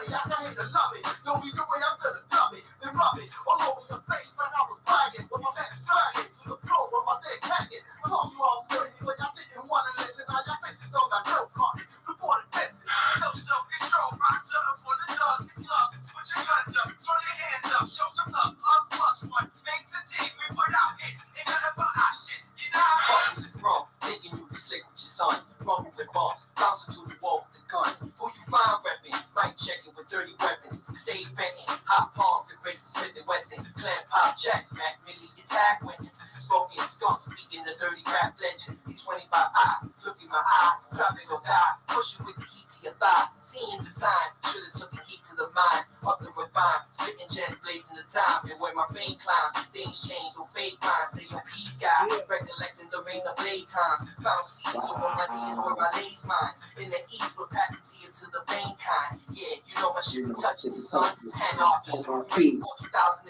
money, I can hate to love it. Don't be the way I'm gonna dub it, then rub it all over your face like I was bragging. When my back's dragging to the floor, when my dick hanging. I told you I was crazy, but y'all didn't want to listen. Now y'all faces on that milk carton, reported missing. No self-control, rock something for the dogs and clubs. Put your guns up, throw your hands up, show some love. Us plus one makes the team. We put out hits, ain't none of our shit. You know what I'm from? Thinking you be slick with your sons, rumble with bombs, bouncing to the wall with the guns. Who you find repping? Mic checking with dirty weapons. Stay betting, hot palms and Grayson Smith and Wesson. Clan pop jacks, Mac Millie attack weapons. Smoking skunk, speaking the dirty rap legends. P25I, look in my eye, dropping or die. Pushing with the heat to your thigh. Seeing the sign, should've took the heat to the mind. Up and refine, spitting jets, blazing the time. And when my fame climbs, things change, no fake minds. Stay on peace, guy. Recollecting the razor blade times. Found seeds over my knees where I lays mine. In the east, we're passing to the vein kind. Yeah, you know my shit be touching the sun. Anarchy, 2001.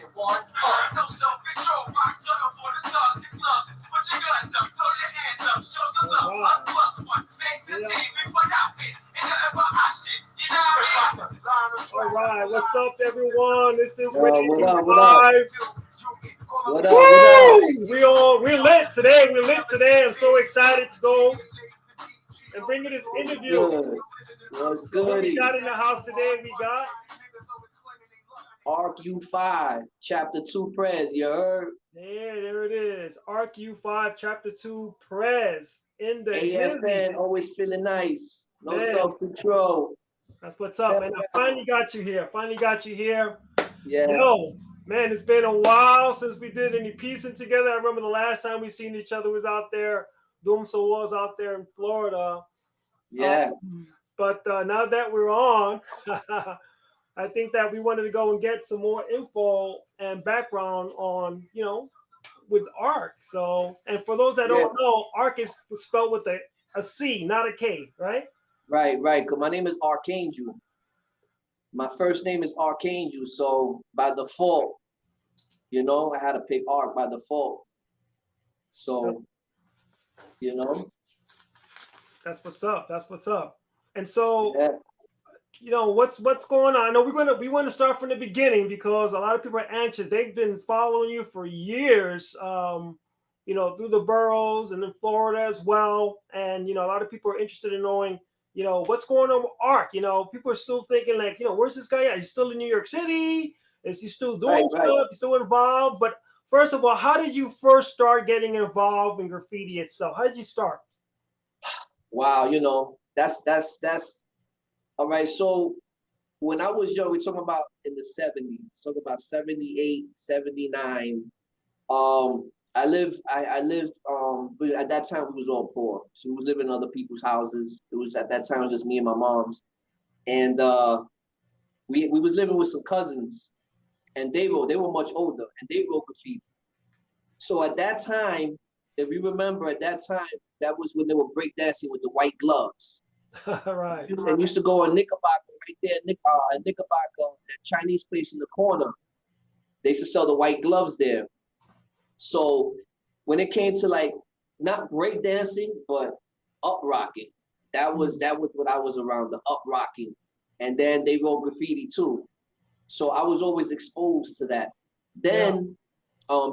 No self-control, rock something for the thugs and clubs. Put your guns up, throw your hands up, show some love. Us plus one, makes the team. We put out hits, and nothing but our shit. You know what I mean? All right, what's up, everyone? This is What up? We're lit today. We're lit today. I'm so excited to go and bring you this interview. What's good? We got in the house today. We got Arc U5, Chapter 2 Prez. You heard? Yeah, there it is. Arc U5, Chapter 2 Prez in the AFN, always feeling nice. No Man. self-control. That's what's up, man. I finally got you here. Yeah. Yo, man, it's been a while since we did any piecing together. I remember the last time we seen each other was out there doing some wars out there in Florida. Yeah. But now that we're on, I think that we wanted to go and get some more info and background on, with ARC. So, and for those that don't know, ARC is spelled with a C, not a K, right? Right. Because my name is Archangel. My first name is Archangel. So by default, I had to pick Arc by default. So, That's what's up. And so, what's going on? I know we want to start from the beginning because a lot of people are anxious. They've been following you for years, through the boroughs and in Florida as well. And, a lot of people are interested in knowing, what's going on with ARC. People are still thinking like, where's this guy at? He's still in New York City. Is he still doing stuff? He's still involved. But first of all, how did you first start getting involved in graffiti itself? How did you start? Wow, that's all right. So when I was young, we're talking about in the 70s, talking about 78, 79. I lived, but at that time we was all poor. So we was living in other people's houses. It was at that time, it was just me and my mom's. And we was living with some cousins, and they were much older, and they wrote graffiti. So at that time, if you remember, at that time, that was when they were breakdancing with the white gloves. Right. And used to go on Knickerbocker right there, Knickerbocker, that Chinese place in the corner. They used to sell the white gloves there. So when it came to like not breakdancing, but up rocking, that was what I was around, the up rocking. And then they wrote graffiti too. So I was always exposed to that. Then I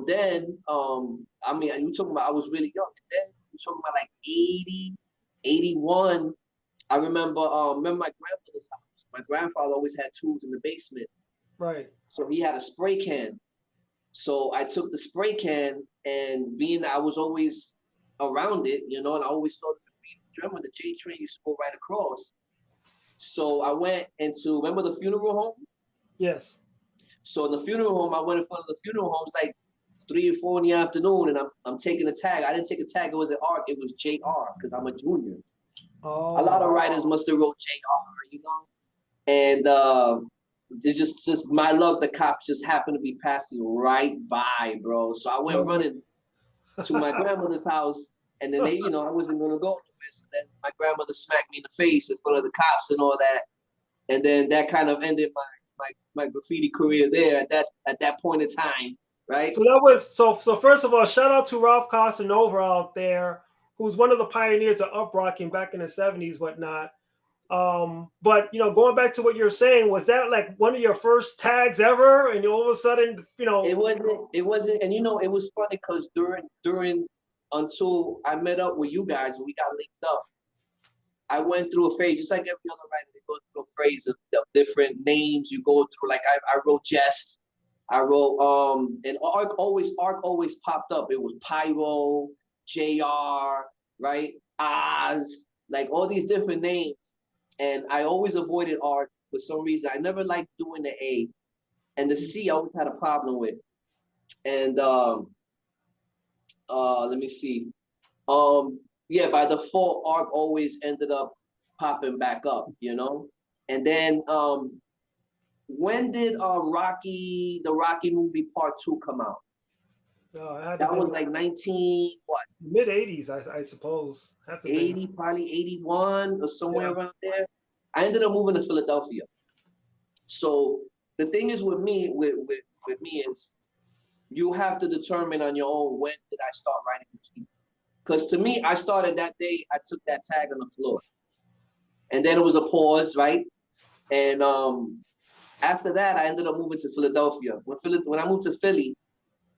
mean, you talking about I was really young. And then you're talking about like 80, 81. I remember my grandmother's house. My grandfather always had tools in the basement. Right. So he had a spray can. So I took the spray can, and being that I was always around it, and I always saw the drum when the J train used to go right across. So I went into, remember the funeral home? Yes. So in the funeral home, I went in front of the funeral home. It's like 3 or 4 in the afternoon, and I'm taking a tag. I didn't take a tag. It was an ARC. It was JR because I'm a junior. Oh. A lot of writers must have wrote JR, and it's just my luck. The cops just happened to be passing right by, bro. So I went running to my grandmother's house, and then I wasn't gonna go nowhere. So then my grandmother smacked me in the face in front of the cops and all that, and then that kind of ended my graffiti career there at that point in time, right? So that was so first of all, shout out to Ralph Casanova out there, who's one of the pioneers of uprocking back in the 70s, whatnot. But going back to what you're saying, was that like one of your first tags ever? And all of a sudden, It wasn't, and it was funny because during until I met up with you guys and we got linked up, I went through a phase, just like every other writer, they go through a phase of different names you go through. Like I wrote Jest, I wrote and Arc always popped up. It was Pyro, JR, right? Oz, like all these different names. And I always avoided Arc for some reason. I never liked doing the A. And the C I always had a problem with. And let me see. Yeah, by default, Arc always ended up popping back up, And then when did the Rocky movie Part 2 come out? That was like 19 what? Mid 80s, I suppose. 80, probably 81 or somewhere around there. I ended up moving to Philadelphia. So the thing is with me is you have to determine on your own, when did I start writing the piece? Because to me, I started that day I took that tag on the floor. And then it was a pause, right? And after that, I ended up moving to Philadelphia. When I moved to Philly,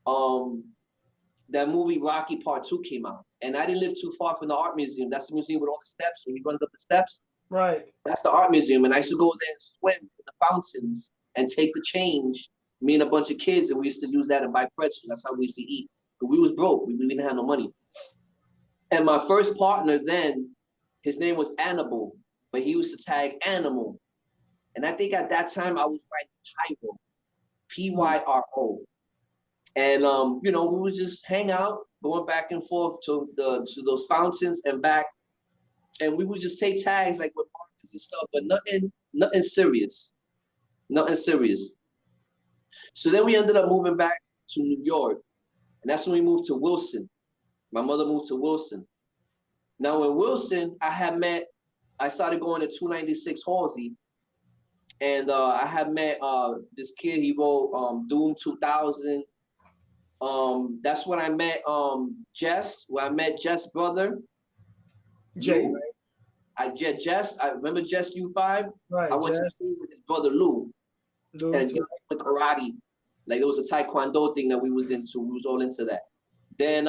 that movie Rocky Part 2 came out. And I didn't live too far from the art museum. That's the museum with all the steps. When you run up the steps, right? That's the art museum. And I used to go there and swim in the fountains and take the change. Me and a bunch of kids, and we used to use that and buy pretzels. That's how we used to eat. But we was broke. We didn't have no money. And my first partner then, his name was Annibal, but he used to tag Animal. And I think at that time I was writing Pyro, Pyro. And we would just hang out, going back and forth to those fountains and back. And we would just take tags like with markers and stuff, but nothing serious. Nothing serious. So then we ended up moving back to New York. And that's when we moved to Wilson. My mother moved to Wilson. Now in Wilson, I started going to 296 Halsey. And I had met this kid, he wrote Doom 2000. That's when I met Jess, I met Jess' brother. Jay, Lou. Right? I remember Jess U5. Right. I went to school with his brother Lou. And with karate. Like there was a Taekwondo thing that we was into. We was all into that. Then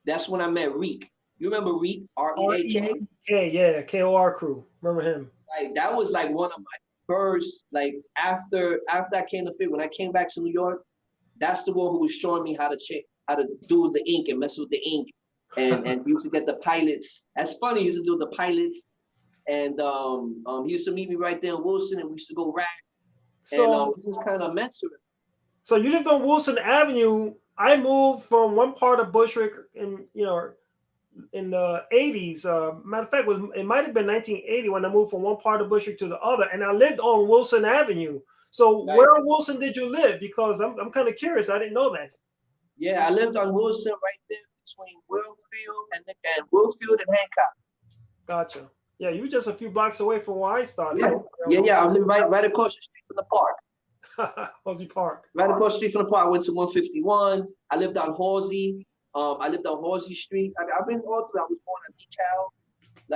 that's when I met Reek. You remember Reek? R-E-A-K? Yeah, KOR crew. Remember him? Like that was like one of my first, like after I came to Philly, when I came back to New York, that's the one who was showing me how to do the ink and mess with the ink. And he used to get the pilots. That's funny, he used to do the pilots. And he used to meet me right there in Wilson, and we used to go rack. So he was kind of mentoring. So you lived on Wilson Avenue. I moved from one part of Bushwick in the 80s. Matter of fact, it might have been 1980 when I moved from one part of Bushwick to the other, and I lived on Wilson Avenue. So where in Wilson did you live? Because I'm kind of curious. I didn't know that. Yeah, I lived on Wilson right there between Wilfield and Hancock. Gotcha. Yeah, you were just a few blocks away from where I started. Yeah. I live right across the street from the park. Halsey Park. Right across the street from the park. I went to 151. I lived on Halsey. I lived on Halsey Street. I've been all through. I was born on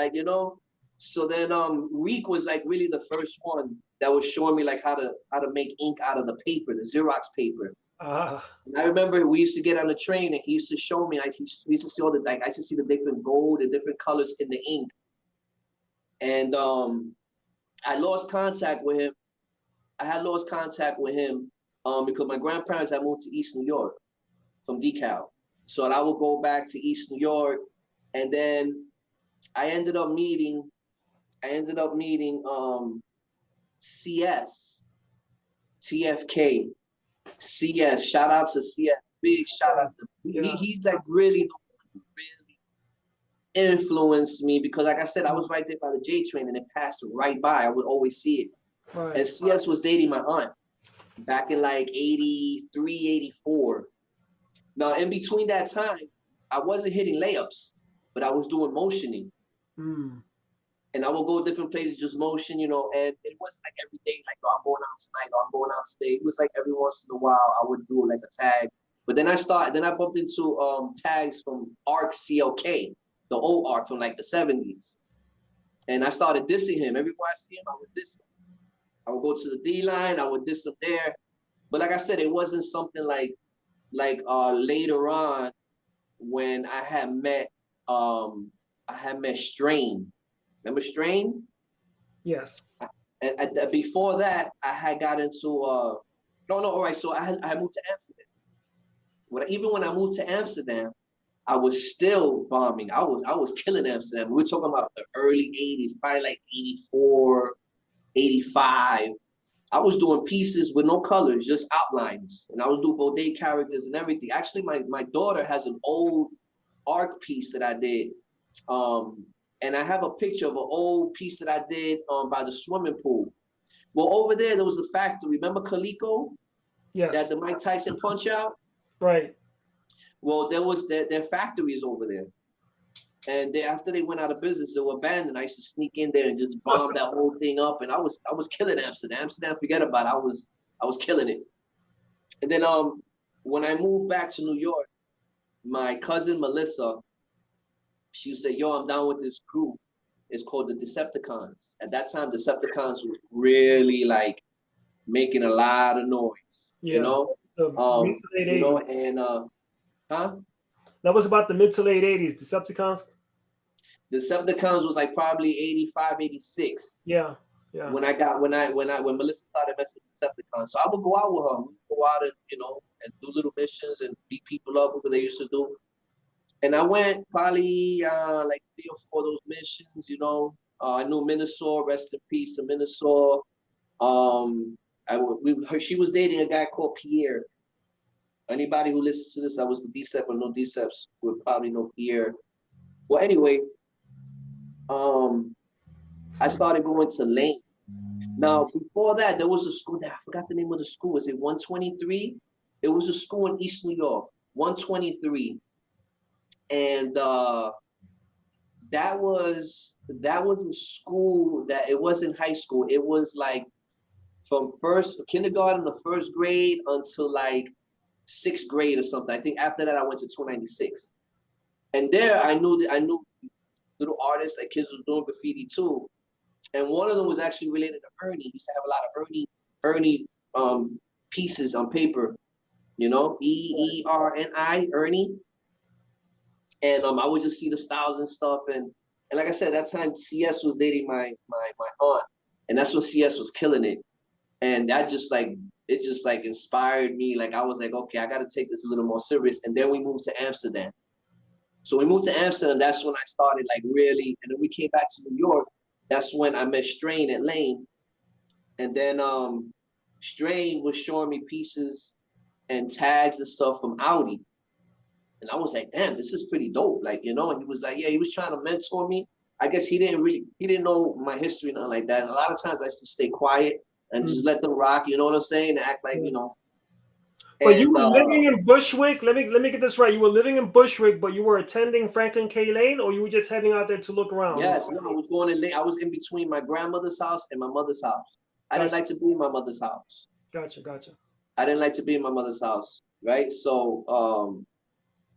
Decal, So then Reek was like really the first one that was showing me like how to make ink out of the paper, the Xerox paper. And I remember we used to get on the train and he used to show me, we used to see I used to see the different gold and different colors in the ink. And I lost contact with him. I had lost contact with him because my grandparents had moved to East New York from DeKalb. So I would go back to East New York, and then I ended up meeting CS, TFK, CS. Shout out to CS. Big shout out to he's like really influenced me because, like I said, I was right there by the J train and it passed right by. I would always see it. Right. And CS was dating my aunt back in like 83, 84. Now, in between that time, I wasn't hitting layups, but I was doing motioning. And I would go different places, just motion, and it wasn't like every day, like, I'm going out tonight, I'm going out today. It was like every once in a while, I would do like a tag. But then I bumped into tags from ARC CLK, the old ARC from like the 70s. And I started dissing him. Everywhere I see him, I would diss him. I would go to the D line, I would diss him there. But like I said, it wasn't something like later on when I had met Strain. Remember Strain? Yes. And before that, I had got into all right. So I moved to Amsterdam. Even when I moved to Amsterdam, I was still bombing. I was killing Amsterdam. We were talking about the early 80s, probably like 84, 85. I was doing pieces with no colors, just outlines. And I was doing bodega characters and everything. Actually, my daughter has an old art piece that I did. And I have a picture of an old piece that I did by the swimming pool. Well, over there was a factory. Remember Coleco? Yes. That the Mike Tyson punch out? Right. Well, there was their factories over there. And after they went out of business, they were abandoned. I used to sneak in there and just bomb that whole thing up. And I was killing Amsterdam. Amsterdam, forget about it. I was killing it. And then when I moved back to New York, my cousin Melissa, she would say, yo, I'm down with this crew. It's called the Decepticons. At that time, Decepticons was really like making a lot of noise. Yeah. You know? The mid to late 80s. You know, and huh? That was about the mid to late 80s. Decepticons? Decepticons was like probably 85, 86. Yeah. Yeah. When Melissa started messing with Decepticons. So I would go out with her. We'd go out and, you know, and do little missions and beat people up, what they used to do. And I went probably like 3 or 4 of those missions, you know. I knew Minnesota, rest in peace to Minnesota. She was dating a guy called Pierre. Anybody who listens to this, I was with Decep or no Deceps would probably know Pierre. Well, anyway, I started going to Lane. Now, before that, there was a school that I forgot the name of the school. Was it 123? It was a school in East New York, 123. And that was a school that it wasn't high school. It was like from kindergarten to first grade until like 6th grade or something. I think after that I went to 296. And there I knew little artists, like kids was doing graffiti too. And one of them was actually related to Ernie. He used to have a lot of Ernie pieces on paper, you know, EERNI, Ernie. And I would just see the styles and stuff. And like I said, that time CS was dating my aunt. And that's when CS was killing it. And that just like inspired me. Like I was like, okay, I gotta take this a little more serious. And then we moved to Amsterdam. So we moved to Amsterdam, that's when I started like really, and then we came back to New York. That's when I met Strain at Lane. And then Strain was showing me pieces and tags and stuff from Audi. And I was like, damn, this is pretty dope. Like, you know, and he was like, yeah, he was trying to mentor me. I guess he didn't know my history, nothing like that. And a lot of times I used to stay quiet and just let them rock, you know what I'm saying? And act like, you know. But you were living in Bushwick. Let me get this right. You were living in Bushwick, but you were attending Franklin K. Lane, or you were just heading out there to look around? Yes, no, I was going in Lane. I was in between my grandmother's house and my mother's house. I didn't like to be in my mother's house. Gotcha. I didn't like to be in my mother's house, right? So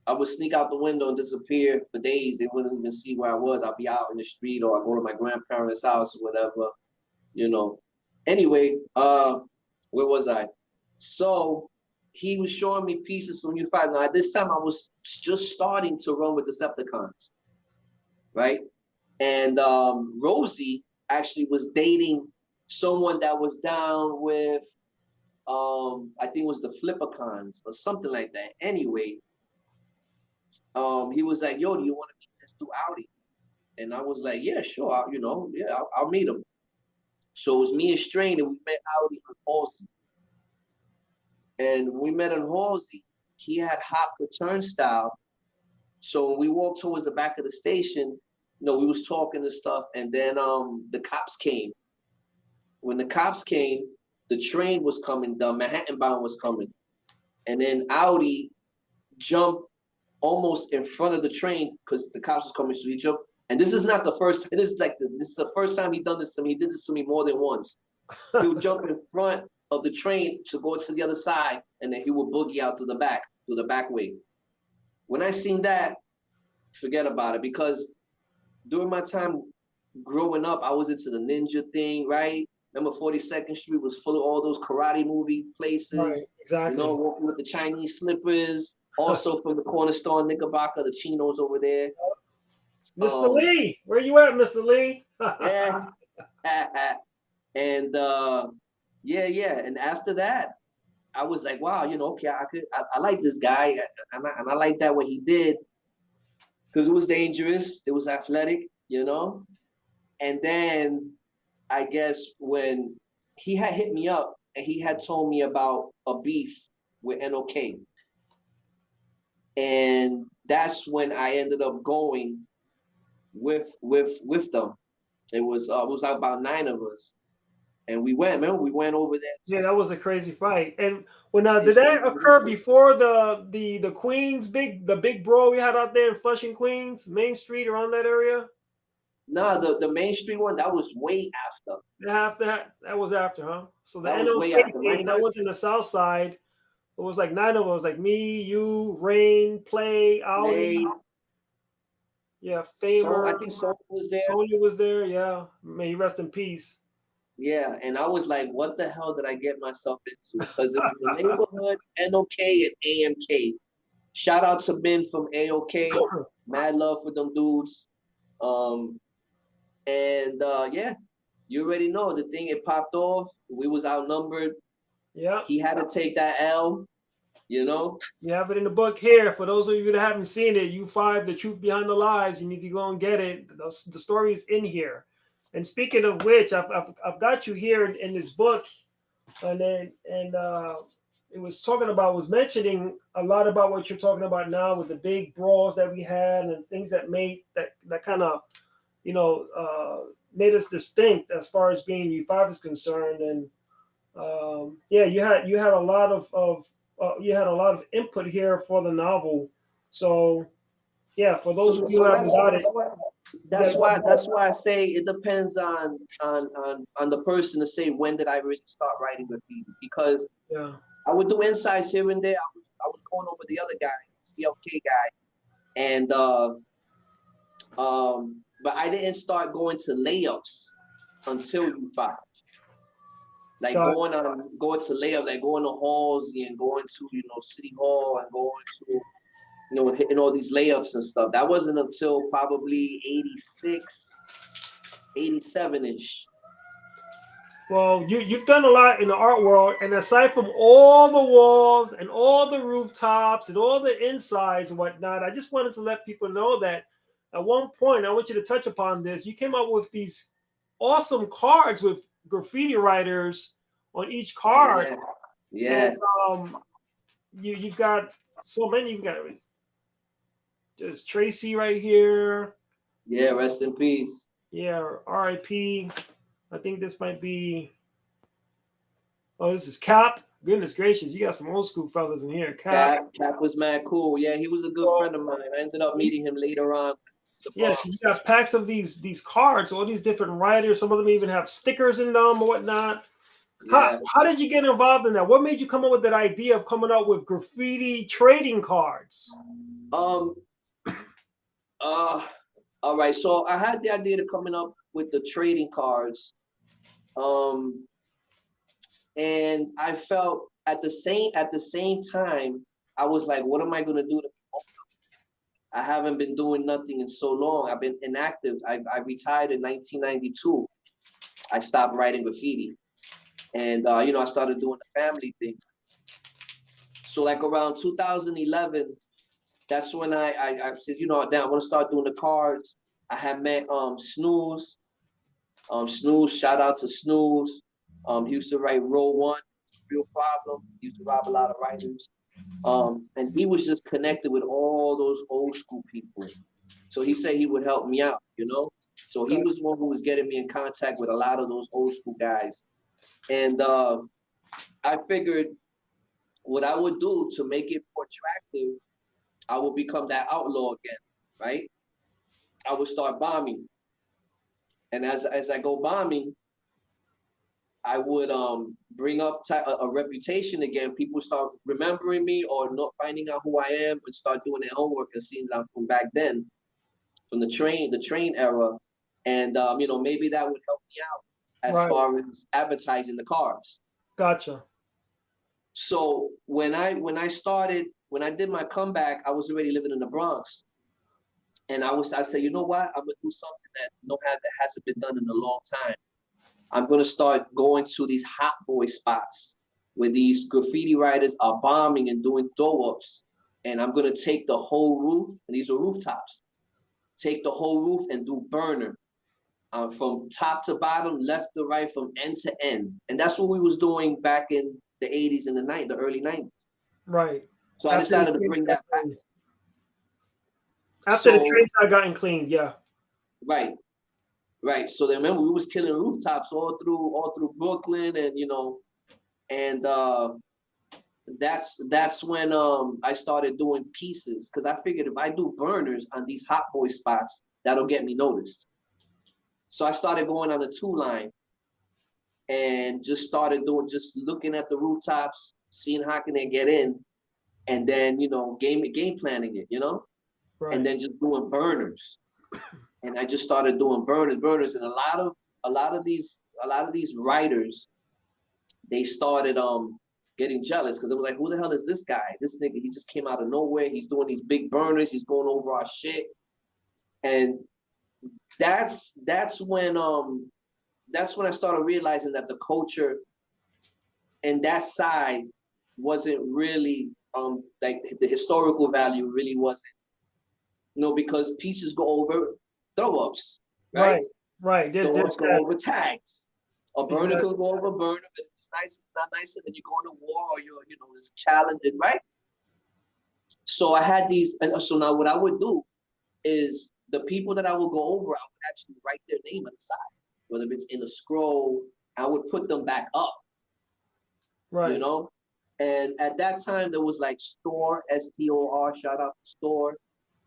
I would sneak out the window and disappear for days. They wouldn't even see where I was. I'd be out in the street, or I'd go to my grandparents' house or whatever, you know. Anyway, where was I? So he was showing me pieces from U5. Now, at this time, I was just starting to run with Decepticons, right? And Rosie actually was dating someone that was down with, I think it was the Flippercons or something like that. Anyway, he was like, yo, do you want to meet this dude Audi? And I was like, yeah, sure. I'll meet him. So it was me and Strain, and we met Audi on Halsey. And we met on Halsey. He had hopped the turnstile. So when we walked towards the back of the station, you know, we was talking and stuff. And then the cops came. When the cops came, the train was coming. The Manhattan bound was coming. And then Audi jumped almost in front of the train because the cops was coming. So he jumped. And this is not the first. This is the first time he done this to me. He did this to me more than once. He would jump in front of the train to go to the other side, and then he would boogie out to the back way. When I seen that, forget about it, because during my time growing up, I was into the ninja thing, right? Remember 42nd Street was full of all those karate movie places. Right, exactly. You know, walking with the Chinese slippers. Also from the corner store in Knickerbocker, the chinos over there. Mr. Lee, where you at, Mr. Lee? Yeah. And yeah. And after that, I was like, wow, you know, okay, I like this guy, and I like that what he did, because it was dangerous, it was athletic, you know. And then I guess when he had hit me up and he had told me about a beef with NOK, and that's when I ended up going with them. It was about 9 of us. And we went, remember, we went over there. Yeah, that was a crazy fight. And when did that occur before the Queens the big brawl we had out there in Flushing, Queens, Main Street, around that area? No, the Main Street one, that was way after. That was after, huh? So the That was way NOK after. thing, that was in the South Side. It was like 9 of us, like me, you, Rain, Play, Audi. Yeah, Famer. So I think Sonya was there. Sonya was there, yeah. May he rest in peace. Yeah, and I was like, what the hell did I get myself into? Because it was the neighborhood, NOK and AMK. Shout out to Ben from AOK. Mad love for them dudes. Yeah, you already know the thing, it popped off. We was outnumbered. Yeah. He had to take that L, you know? You have it in the book here. For those of you that haven't seen it, U5, The Truth Behind the Lies, you need to go and get it. The story is in here. And speaking of which, I've got you here in this book, and it was mentioning a lot about what you're talking about now with the big brawls that we had and things that kind of, you know, made us distinct as far as being U5 is concerned. And you had a lot of input here for the novel. So yeah, for those of you who haven't got it. That's why I say it depends on the person to say when did I really start writing graffiti, because I would do insights here and there. I was going over the other guy, CLK guy, and but I didn't start going to layups until U5. Like going to layups, like going to Halsey and going to, you know, City Hall and going to, you know, hitting all these layups and stuff. That wasn't until probably 86, 87-ish. Well, you've done a lot in the art world, and aside from all the walls and all the rooftops and all the insides and whatnot, I just wanted to let people know that at one point, I want you to touch upon this. You came up with these awesome cards with graffiti writers on each card. Yeah. And, you've got so many. You've got there's Tracy right here. Yeah, rest in peace. Yeah, R.I.P. I think this might be. Oh, this is Cap. Goodness gracious, you got some old school fellas in here. Cap was mad cool. Yeah, he was a good friend of mine. I ended up meeting him later on. Yes, you got packs of these cards, all these different writers. Some of them even have stickers in them or whatnot. Yeah. How did you get involved in that? What made you come up with that idea of coming up with graffiti trading cards? All right. So I had the idea of coming up with the trading cards. And I felt at the same time, I was like, what am I gonna do to I haven't been doing nothing in so long. I've been inactive. I retired in 1992. I stopped writing graffiti. And you know, I started doing the family thing. So like around 2011, that's when I said, you know, damn, I want to start doing the cards. I had met Snooze. Snooze, shout out to Snooze. He used to write Row One, Real Problem. He used to rob a lot of writers. And he was just connected with all those old school people. So he said he would help me out, you know? So he was one who was getting me in contact with a lot of those old school guys. And I figured what I would do to make it more attractive, I would become that outlaw again, right? I would start bombing. And as I go bombing, I would bring up a reputation again. People start remembering me or not finding out who I am and start doing their homework and seeing I'm from back then, from the train era. And you know, maybe that would help me out as far as advertising the cars. Gotcha. So when I did my comeback, I was already living in the Bronx. And I said, you know what? I'm gonna do something that hasn't been done in a long time. I'm gonna start going to these hot boy spots where these graffiti writers are bombing and doing throw-ups. And I'm gonna take the whole roof, and these are rooftops, take the whole roof and do burner. From top to bottom, left to right, from end to end. And that's what we was doing back in the 80s and the early 90s. Right. So I decided to bring that back. After the trains had gotten cleaned, yeah. Right. So then remember, we was killing rooftops all through Brooklyn, and you know, and that's when I started doing pieces, because I figured if I do burners on these hot boy spots, that'll get me noticed. So I started going on the 2 line and just looking at the rooftops, seeing how can they get in, and then, you know, game planning it, you know, and then just doing burners. And I just started doing burners, and a lot of these writers, they started getting jealous, because it was like, who the hell is this guy? This nigga, he just came out of nowhere. He's doing these big burners. He's going over our shit. And that's when I started realizing that the culture and that side wasn't really like the historical value really wasn't, you know, because pieces go over throw-ups, right? Throw-ups go over tags. A burner can go over a burner, but it's nice, it's not nice, and then you go to war, or you know, it's challenging, right? So I had these, and so now what I would do is the people that I would go over, I would actually write their name on the side, whether it's in a scroll, I would put them back up, you know? And at that time, there was like Store, STOR, shout out to Store.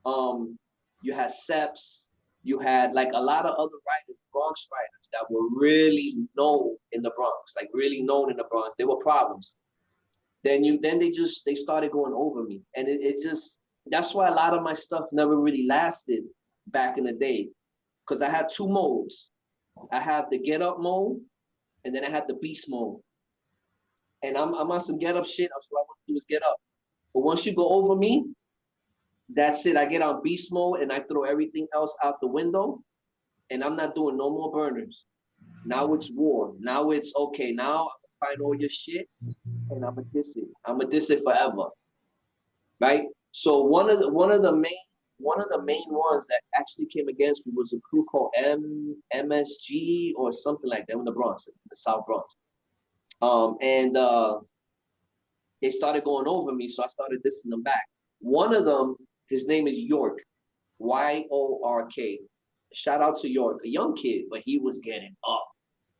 You had Seps, you had like a lot of other writers, Bronx writers that were really known in the Bronx, like really known in the Bronx. They were problems. Then they started going over me, and it just, that's why a lot of my stuff never really lasted back in the day, because I had 2 modes. I have the get up mode, and then I had the beast mode. And I'm on some get up shit. That's what I want to do is get up. But once you go over me, that's it. I get on beast mode and I throw everything else out the window, and I'm not doing no more burners. Now it's war. Now it's okay. Now I find all your shit and I'm gonna diss it. I'm gonna diss it forever, right? So one of the main ones that actually came against me was a crew called MSG or something like that in the Bronx, in the South Bronx. They started going over me, so I started dissing them back. One of them, his name is York, YORK. Shout out to York, a young kid, but he was getting up.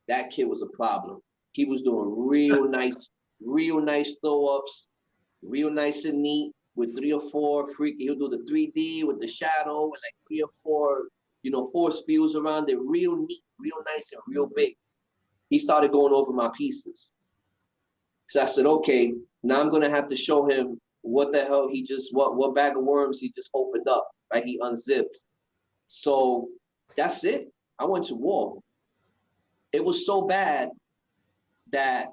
That kid was a problem. He was doing real nice throw-ups, real nice and neat with 3 or 4 freaky. He'll do the 3D with the shadow and like 3 or 4, you know, force fields around it, real neat, real nice, and real big. He started going over my pieces. So I said, okay, now I'm gonna have to show him what the hell what bag of worms he just opened up, right? He unzipped. So that's it. I went to war. It was so bad that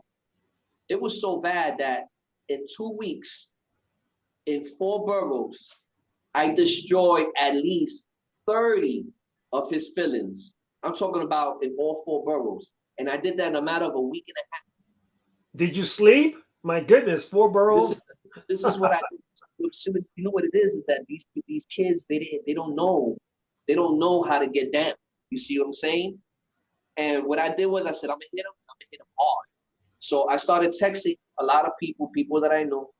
in 2 weeks, in 4 boroughs, I destroyed at least 30 of his fillings. I'm talking about in all 4 boroughs. And I did that in a matter of a week and a half. Did you sleep? My goodness, 4 boroughs. This is what I do. You know what it is that these kids, they don't know how to get down. You see what I'm saying? And what I did was I said, I'm gonna hit him hard. So I started texting a lot of people that I know,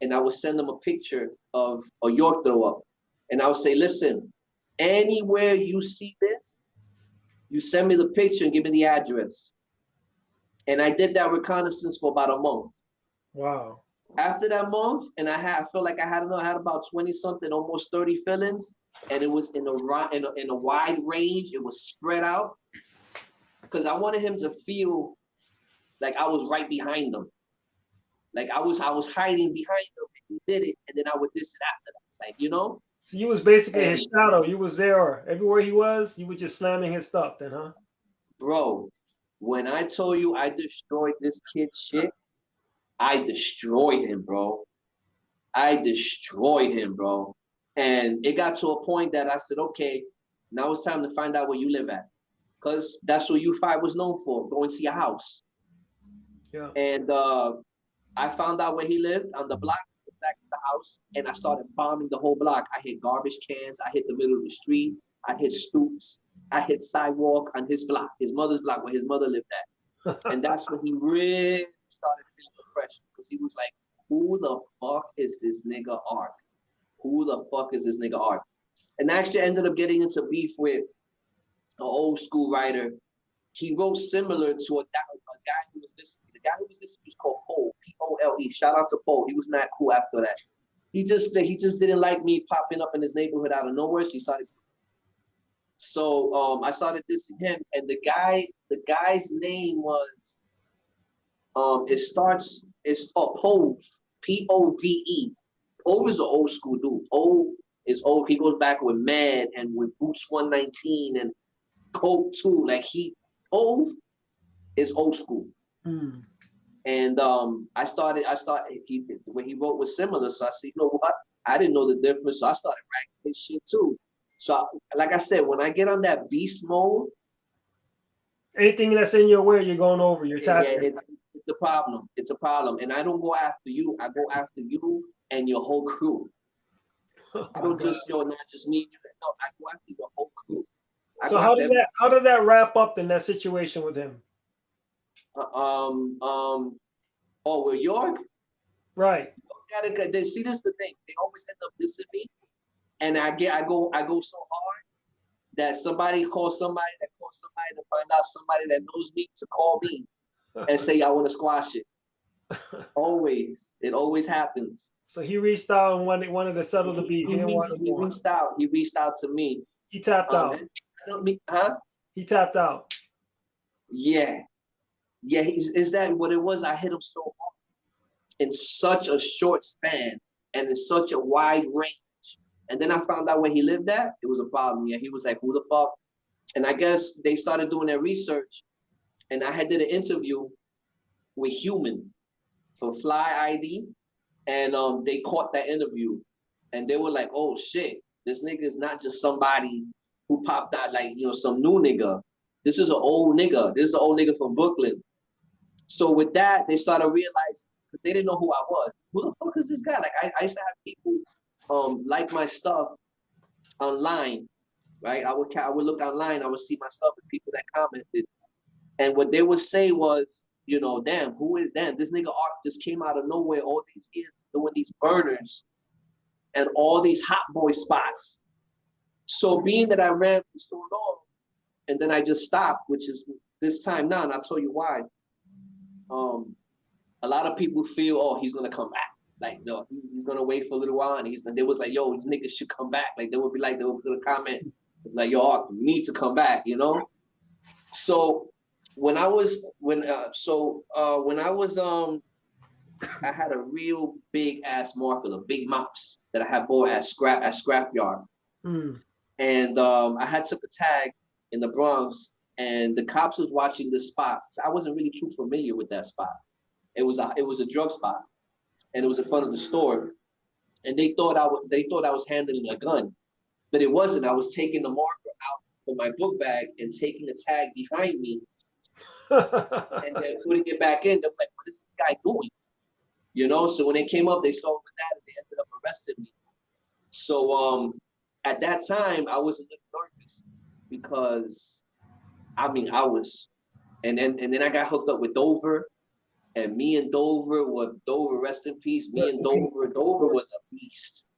and I would send them a picture of a York throw up. And I would say, listen, anywhere you see this, you send me the picture and give me the address. And I did that reconnaissance for about a month. Wow. After that month, and I felt like I had about 20 something, almost 30 fillings, and it was in a wide range. It was spread out because I wanted him to feel like I was right behind him, like I was hiding behind him. And he did it, and then I would diss it after that, like, you know. So you was basically And his shadow. You was there everywhere he was. You were just slamming his stuff, then, huh? bro, when I told you I destroyed this kid's shit, I destroyed him, bro. I destroyed him, bro. And it got to a point that I said, okay, now it's time to find out where you live at. Because that's what U5 was known for, going to your house. Yeah. And I found out where he lived on the block, the back of the house, and I started bombing the whole block. I hit garbage cans, I hit the middle of the street, I hit stoops, I hit sidewalk on his block, his mother's block where his mother lived at. And that's when he really started feeling the pressure, because he was like, who the fuck is this nigga Ark? Who the fuck is this nigga Ark? And actually ended up getting into beef with an old school writer. He wrote similar to a guy who was listening. The guy who was listening was called Pole, P-O-L-E. Shout out to Pole. He was not cool after that. He just didn't like me popping up in his neighborhood out of nowhere. So I started dissing him, and the guy's name was it's Pove, P-O-V-E. Pove is an old school dude. Pove is old. He goes back with Mad and with Boots 119 and Coke 2. Like Pove is old school. Mm. And I started when he wrote was similar. So I said, you know what? I didn't know the difference. So I started writing his shit too. So like I said, when I get on that beast mode, anything that's in your way, you're going over. You're tapping. Yeah, it's a problem. It's a problem. And I don't go after you. I go after you and your whole crew. I don't just, not just me. No, I go after your whole crew. So how did that wrap up in that situation with him? With York? Right. See, this is the thing. They always end up dissing me. And I go so hard that somebody calls somebody to find out somebody that knows me to call me and say, I want to squash it. Always. It always happens. So he reached out and wanted to settle the beef. He reached out to me. He tapped out. He tapped out. Yeah. Yeah, is that what it was? I hit him so hard in such a short span and in such a wide range. And then I found out where he lived at. It was a problem. Yeah, he was like, who the fuck? And I guess they started doing their research. And I did an interview with Human for Fly ID. And they caught that interview. And they were like, oh, shit. This nigga is not just somebody who popped out like, some new nigga. This is an old nigga. This is an old nigga from Brooklyn. So with that, they started realizing, because they didn't know who I was. Who the fuck is this guy? Like, I used to have people like my stuff online, right? I would look online, I would see my stuff and people that commented. And what they would say was, damn, this nigga Ark just came out of nowhere all these years doing these burners and all these hot boy spots. So being that I ran for so long, and then I just stopped, which is this time now, and I'll tell you why. A lot of people feel, oh, he's gonna come back. Like, no, he's gonna wait for a little while, and they was like, yo, niggas should come back. Like, they would put a comment like, yo, Ark, you need to come back, So I had a real big ass marker, the big mops that I had bought at scrapyard. Mm. And I had took a tag in the Bronx, and the cops was watching this spot. So I wasn't really too familiar with that spot. It was a drug spot, and it was in front of the store. And they thought I was handling a gun, but it wasn't. I was taking the marker out from my book bag and taking the tag behind me, and then putting it back in. They're like, what is this guy doing? So when they came up, they saw that, and they ended up arresting me. So at that time, I was a little nervous because, I was, and then I got hooked up with Dover, and me and Dover, rest in peace. Dover was a beast.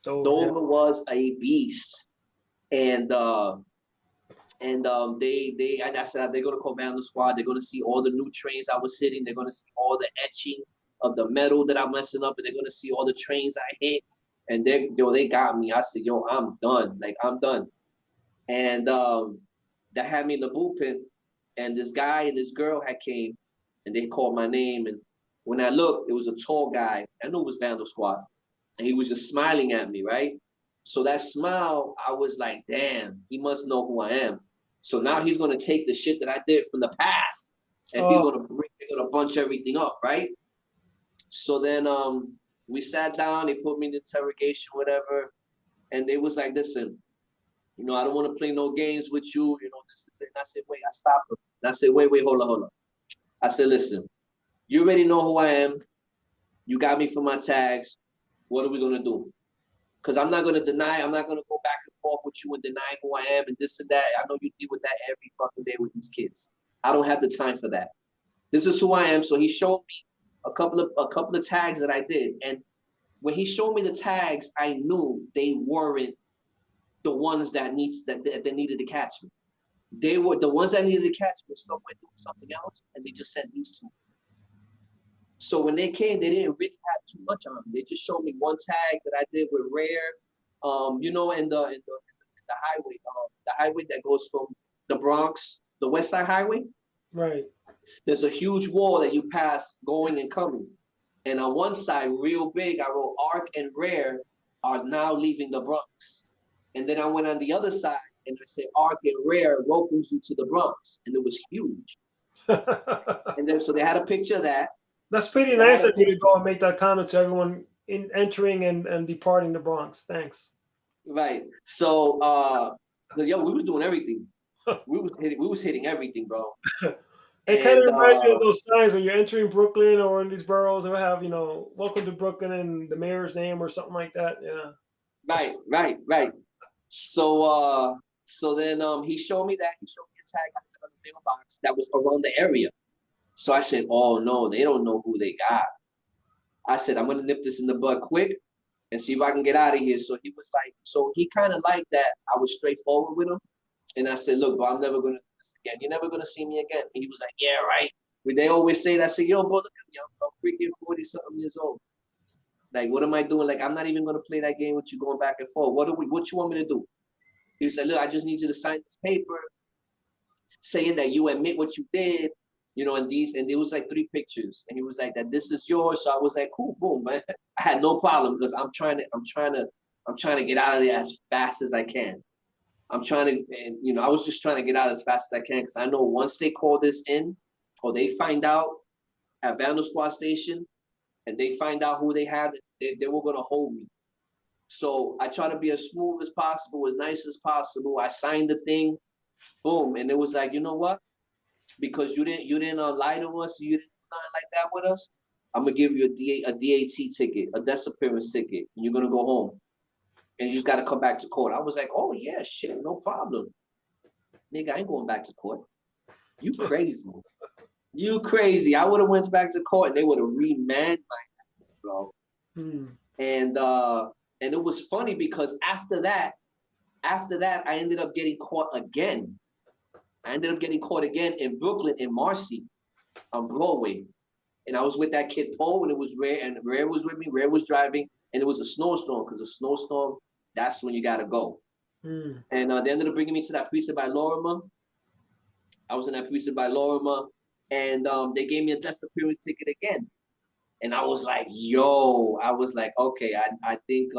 Dover was a beast, and I said they're gonna call Vandal Squad. They're gonna see all the new trains I was hitting. They're gonna see all the etching of the metal that I'm messing up, and they're gonna see all the trains I hit. And they got me. I said, yo, I'm done. Like, I'm done. And that had me in the bullpen. And this guy and this girl had came, and they called my name. And when I looked, it was a tall guy. I knew it was Vandal Squad. And he was just smiling at me, right? So that smile, I was like, damn, he must know who I am. So now he's gonna take the shit that I did from the past, and they're gonna bunch everything up, right? So then we sat down, they put me in interrogation, whatever, and they was like, listen, you know, I don't want to play no games with you, you know, this and I said, wait, I stopped him. And I said, wait, hold on. I said, listen, you already know who I am. You got me for my tags. What are we gonna do? Because I'm not gonna deny, I'm not gonna go back and forth with you and deny who I am and this and that. I know you deal with that every fucking day with these kids. I don't have the time for that. This is who I am. So he showed me a couple of tags that I did. And when he showed me the tags, I knew they weren't the ones that needed to catch me. They were the ones that needed to catch me. So went doing something else, and they just sent these two. So when they came, they didn't really have too much on me. They just showed me one tag that I did with Rare, you know, in the highway, the highway that goes from the Bronx, the West Side Highway. Right. There's a huge wall that you pass going and coming. And on one side, real big, I wrote Arc and Rare are now leaving the Bronx. And then I went on the other side and I said Arc and Rare welcomes you to the Bronx. And it was huge. And then so they had a picture of that. That's pretty nice of you to go and make that comment to everyone entering and departing the Bronx. Thanks. Right. So yo, we was doing everything. We was hitting everything, bro. It kind of reminds me of those signs when you're entering Brooklyn or in these boroughs that have, you know, welcome to Brooklyn and the mayor's name or something like that. Yeah. Right. So then he showed me that. He showed me a tag on the mailbox that was around the area. So I said, oh no, they don't know who they got. I said, I'm gonna nip this in the bud quick and see if I can get out of here. So he was like, so he kind of liked that I was straightforward with him. And I said, look, bro, I'm never gonna do this again. You're never gonna see me again. And he was like, yeah, right. But they always say that. I said, yo, bro, look at me. I'm freaking 40-something years old. Like, what am I doing? Like, I'm not even gonna play that game with you going back and forth. What you want me to do? He said, look, I just need you to sign this paper saying that you admit what you did. You know, and there was like 3 pictures, and he was like that this is yours. So I was like, cool, boom, man. I had no problem because I'm trying to get out of there as fast as I can. I'm trying to, and you know, I was just trying to get out as fast as I can because I know once they call this in or they find out at Vandal Squad Station and they find out who they have, they were gonna hold me. So I try to be as smooth as possible, as nice as possible. I signed the thing, boom, and it was like, you know what? Because you didn't lie to us, you didn't do nothing like that with us, I'm gonna give you a DAT ticket, a disappearance ticket, and you're gonna go home. And you just gotta come back to court. I was like, oh yeah, shit, no problem. Nigga, I ain't going back to court. You crazy. You crazy. I would have went back to court and they would have remanded my ass, bro. And it was funny because after that, I ended up getting caught again. I ended up getting caught again in Brooklyn, in Marcy, on Broadway. And I was with that kid, Paul, and it was Rare, and Rare was with me. Rare was driving, and it was a snowstorm, because a snowstorm, that's when you got to go. And they ended up bringing me to that precinct by Lorimer. I was in that precinct by Lorimer, and they gave me a disappearance ticket again. And I was like, yo, okay, I think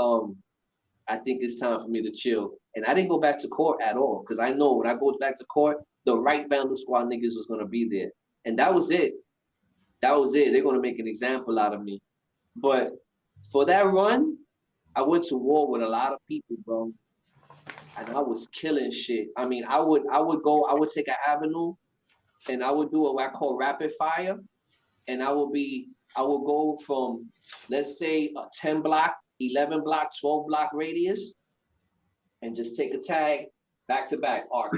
it's time for me to chill. And I didn't go back to court at all, because I know when I go back to court, the right Vandal Squad niggas was going to be there. And that was it. That was it. They're going to make an example out of me. But for that run, I went to war with a lot of people, bro. And I was killing shit. I mean, I would take an avenue and I would do what I call rapid fire. And I would go from, let's say, a 10 block, 11 block, 12 block radius, and just take a tag back to back, arc,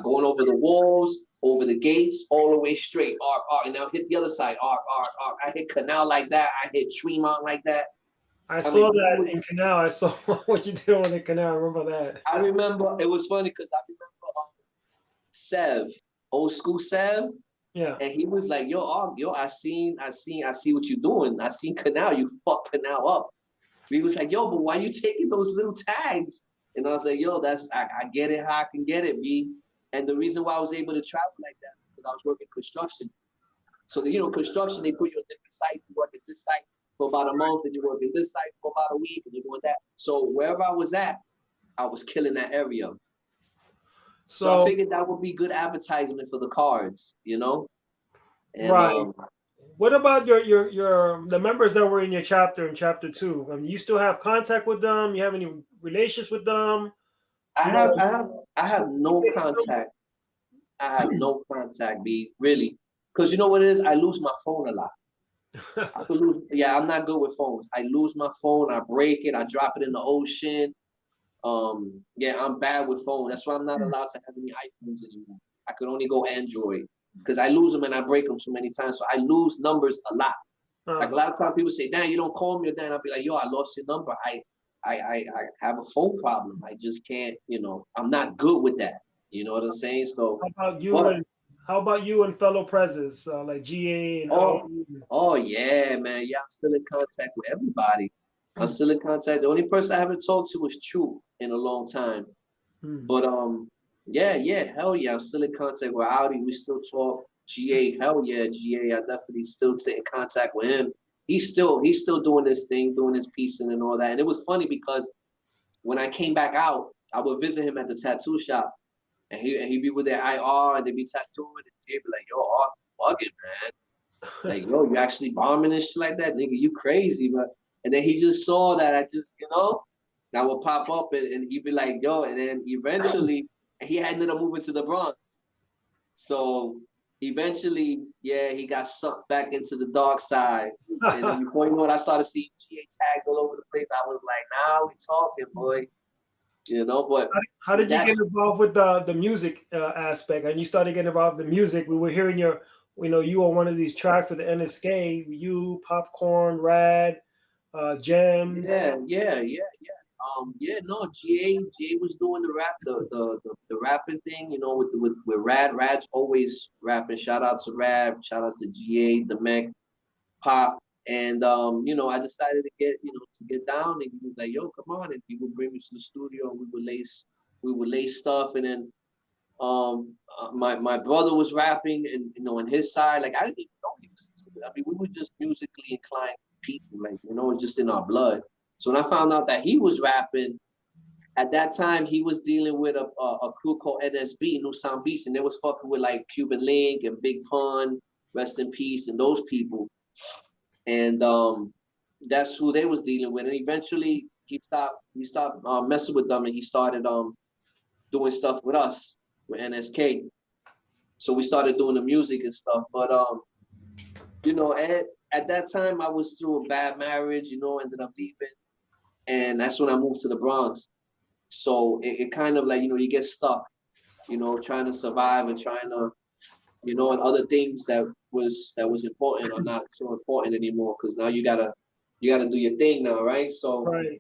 going over the walls, over the gates, all the way straight, arc, and I'll hit the other side, arc. I hit Canal like that. I hit Tremont like that. I saw that in Canal. I saw what you did on the Canal. I remember that. I remember, it was funny because I remember Sev, old school Sev. Yeah. And he was like, yo, I see what you're doing. I seen Canal, you fuck Canal up. He was like, yo, but why you taking those little tags? And I was like, yo, I get it how I can get it, B. And the reason why I was able to travel like that is because I was working construction. So, construction, they put you on different sites. You work at this site, for about a month, and you're working this site for about a week, and you're doing that. So wherever I was at, I was killing that area. So I figured that would be good advertisement for the cards, you know? And, right. What about the members that were in your chapter in chapter 2? I mean, you still have contact with them? You have any relations with them? I have no contact. I have no contact, B, really. Because you know what it is? I lose my phone a lot. Yeah, I'm not good with phones. I lose my phone, I break it, I drop it in the ocean. Yeah, I'm bad with phones. That's why I'm not allowed to have any iPhones anymore. I could only go Android because I lose them and I break them too many times. So I lose numbers a lot. Like a lot of times people say, "Dan, you don't call me," or "Dan," I'll be like, "Yo, I lost your number. I have a phone problem. I just can't, you know, I'm not good with that." You know what I'm saying? So how about you and fellow presidents like GA and oh yeah, man. Yeah, I'm still in contact with everybody. I'm still in contact. The only person I haven't talked to is True in a long time. But yeah, hell yeah, I'm still in contact with Audi. We still talk. GA, hell yeah, GA. I definitely still stay in contact with him. He's still doing his thing, doing his piecing and all that. And it was funny because when I came back out, I would visit him at the tattoo shop, and he'd be with their IR and they'd be tattooing, and he'd be like, "Yo, bugging, man. Like, yo, you actually bombing and shit like that, nigga? You crazy?" But and then he just saw that I just, you know, that would pop up and he'd be like, "Yo," and then eventually he ended up moving to the Bronx. So eventually, yeah, he got sucked back into the dark side. And then before you know it, I started seeing GA tags all over the place. I was like, "Nah, we talking, boy." You know, but how did you get involved with the music aspect? And you started getting involved with the music. We were hearing you on one of these tracks with the NSK, you, Popcorn, Rad, Gems. Yeah. No, GA was doing the rap, the rapping thing, you know, with Rad. Rad's always rapping. Shout out to Rad, shout out to GA, the Mech, Pop. And you know, I decided to get down, and he was like, "Yo, come on," and he would bring me to the studio and we would lace stuff. And then my brother was rapping, and you know, on his side, like I didn't even know he was. I mean, we were just musically inclined people, like, you know, it's just in our blood. So when I found out that he was rapping, at that time he was dealing with a crew called NSB, New Sound Beats, and they was fucking with like Cuban Link and Big Pun, rest in peace, and those people. And that's who they was dealing with. And eventually he stopped messing with them, and he started doing stuff with us, with NSK. So we started doing the music and stuff. But you know, at that time I was through a bad marriage, you know, ended up leaving. And that's when I moved to the Bronx. So it kind of like, you know, you get stuck, you know, trying to survive and trying to, you know, and other things that was important are not so important anymore, because now you gotta do your thing now, right? So right.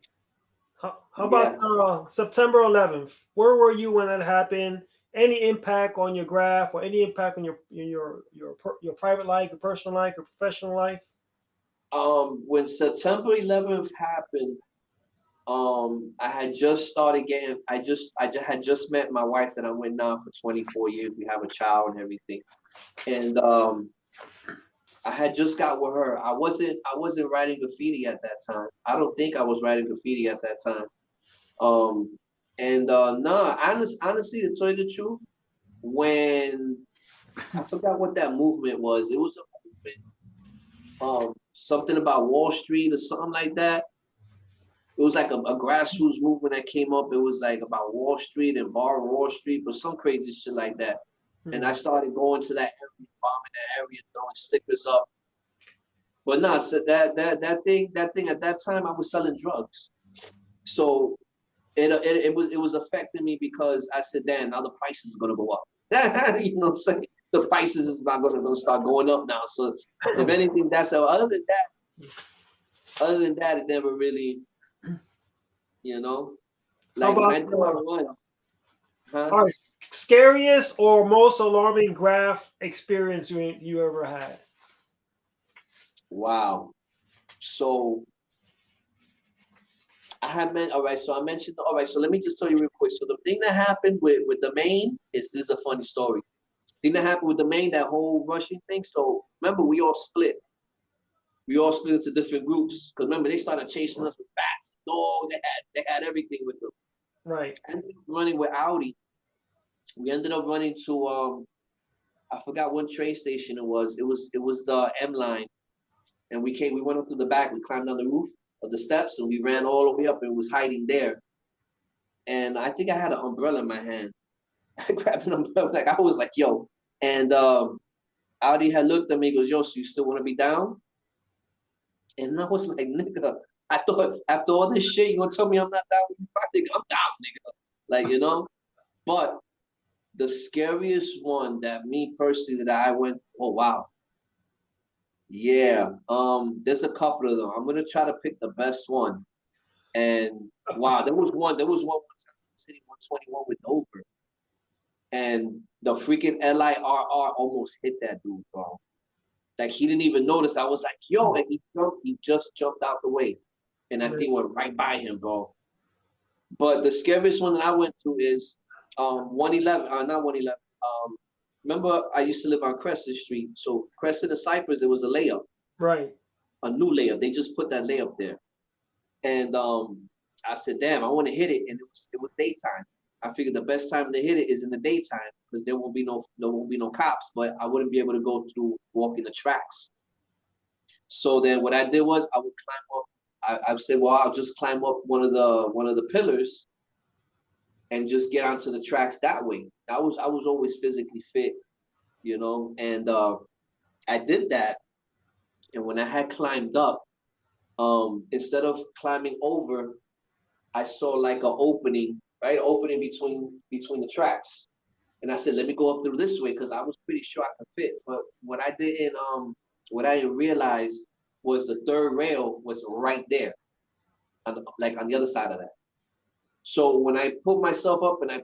How about September 11th? Where were you when that happened? Any impact on your graph, or any impact on your private life, your personal life, your professional life? When September 11th happened, I had just started getting. I had just met my wife that I'm with now for 24 years. We have a child and everything, and I had just got with her. I wasn't writing graffiti at that time. I don't think I was writing graffiti at that time. Honestly, to tell you the truth, when I forgot what that movement was, it was a movement. Something about Wall Street or something like that. It was like a grassroots movement that came up. It was like about Wall Street and borrow Wall Street, but some crazy shit like that. And I started going to that area, bombing that area, throwing stickers up. But no, so that thing at that time, I was selling drugs. So it was affecting me, because I said, "Damn, now the prices are gonna go up." You know what I'm saying? The prices is not gonna start going up now. So if anything, that's how. Other than that, it never really, you know. Like when I do my run. All right, scariest or most alarming graph experience you ever had? Wow. So all right, so let me just tell you real quick. So the thing that happened with the main this is a funny story. The thing that happened with the main, that whole Russian thing. So remember, we all split. we all split into different groups. Because remember, they started chasing us with bats. No, they had everything with them. Right. And running with Audi. We ended up running to I forgot what train station it was. It was the M line. And we went up to the back, we climbed on the roof of the steps and we ran all the way up and was hiding there. And I think I had an umbrella in my hand. I grabbed an umbrella, like I was like, yo. And Audi had looked at me, goes, yo, so you still want to be down? And I was like, nigga, I thought after all this shit, you gonna tell me I'm not down with you? Nigga, I'm down, nigga. Like, you know? But the scariest one that me personally that I went, oh wow. Yeah, there's a couple of them. I'm gonna try to pick the best one. And wow, there was one time City 121 with Dover. And the freaking LIRR almost hit that dude, bro. Like he didn't even notice. I was like, yo, and he just jumped out the way. And that thing went right by him, bro. But the scariest one that I went to is 111, not 111. Remember, I used to live on Crescent Street. So Crescent and Cypress, there was a layup. Right. A new layup. They just put that layup there. And I said, damn, I want to hit it. And it was daytime. I figured the best time to hit it is in the daytime because there won't be no cops, but I wouldn't be able to go through walking the tracks. So then what I did was I would climb up. I said, well, I'll just climb up one of the pillars and just get onto the tracks that way. I was always physically fit, you know, and I did that. And when I had climbed up, instead of climbing over, I saw like an opening, right? Opening between the tracks. And I said, let me go up through this way because I was pretty sure I could fit. But what I didn't realize was the third rail was right there, on the other side of that. So when I pulled myself up and I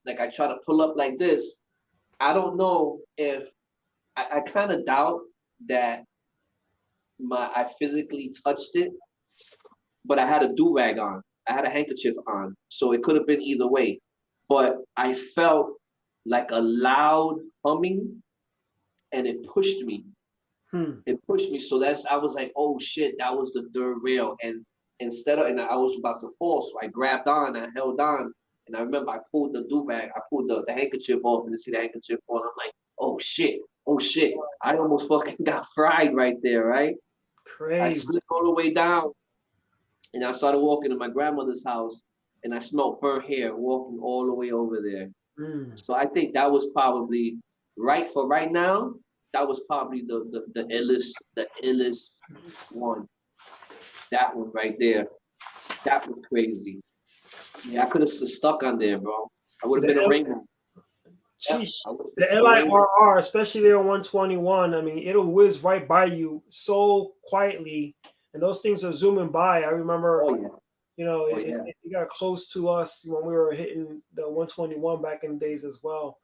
I try to pull up like this, I don't know if I kind of doubt that I physically touched it, but I had a do-rag on. I had a handkerchief on. So it could have been either way. But I felt like a loud humming and it pushed me. It pushed me. So I was like, oh shit, that was the third rail. And I was about to fall. So I grabbed on, I held on. And I remember I pulled the do-rag, I pulled the handkerchief off and I see the handkerchief on. I'm like, oh shit. I almost fucking got fried right there, right? Crazy. I slipped all the way down and I started walking to my grandmother's house and I smelled burnt hair walking all the way over there. So I think that was probably right now, that was probably the illest one. That one right there. That was crazy. Yeah, I could have stuck on there, bro. I would have been a ringer. Sheesh. The LIRR, especially there on 121, I mean, it'll whiz right by you so quietly, and those things are zooming by. I remember, you know, it got close to us when we were hitting the 121 back in the days as well.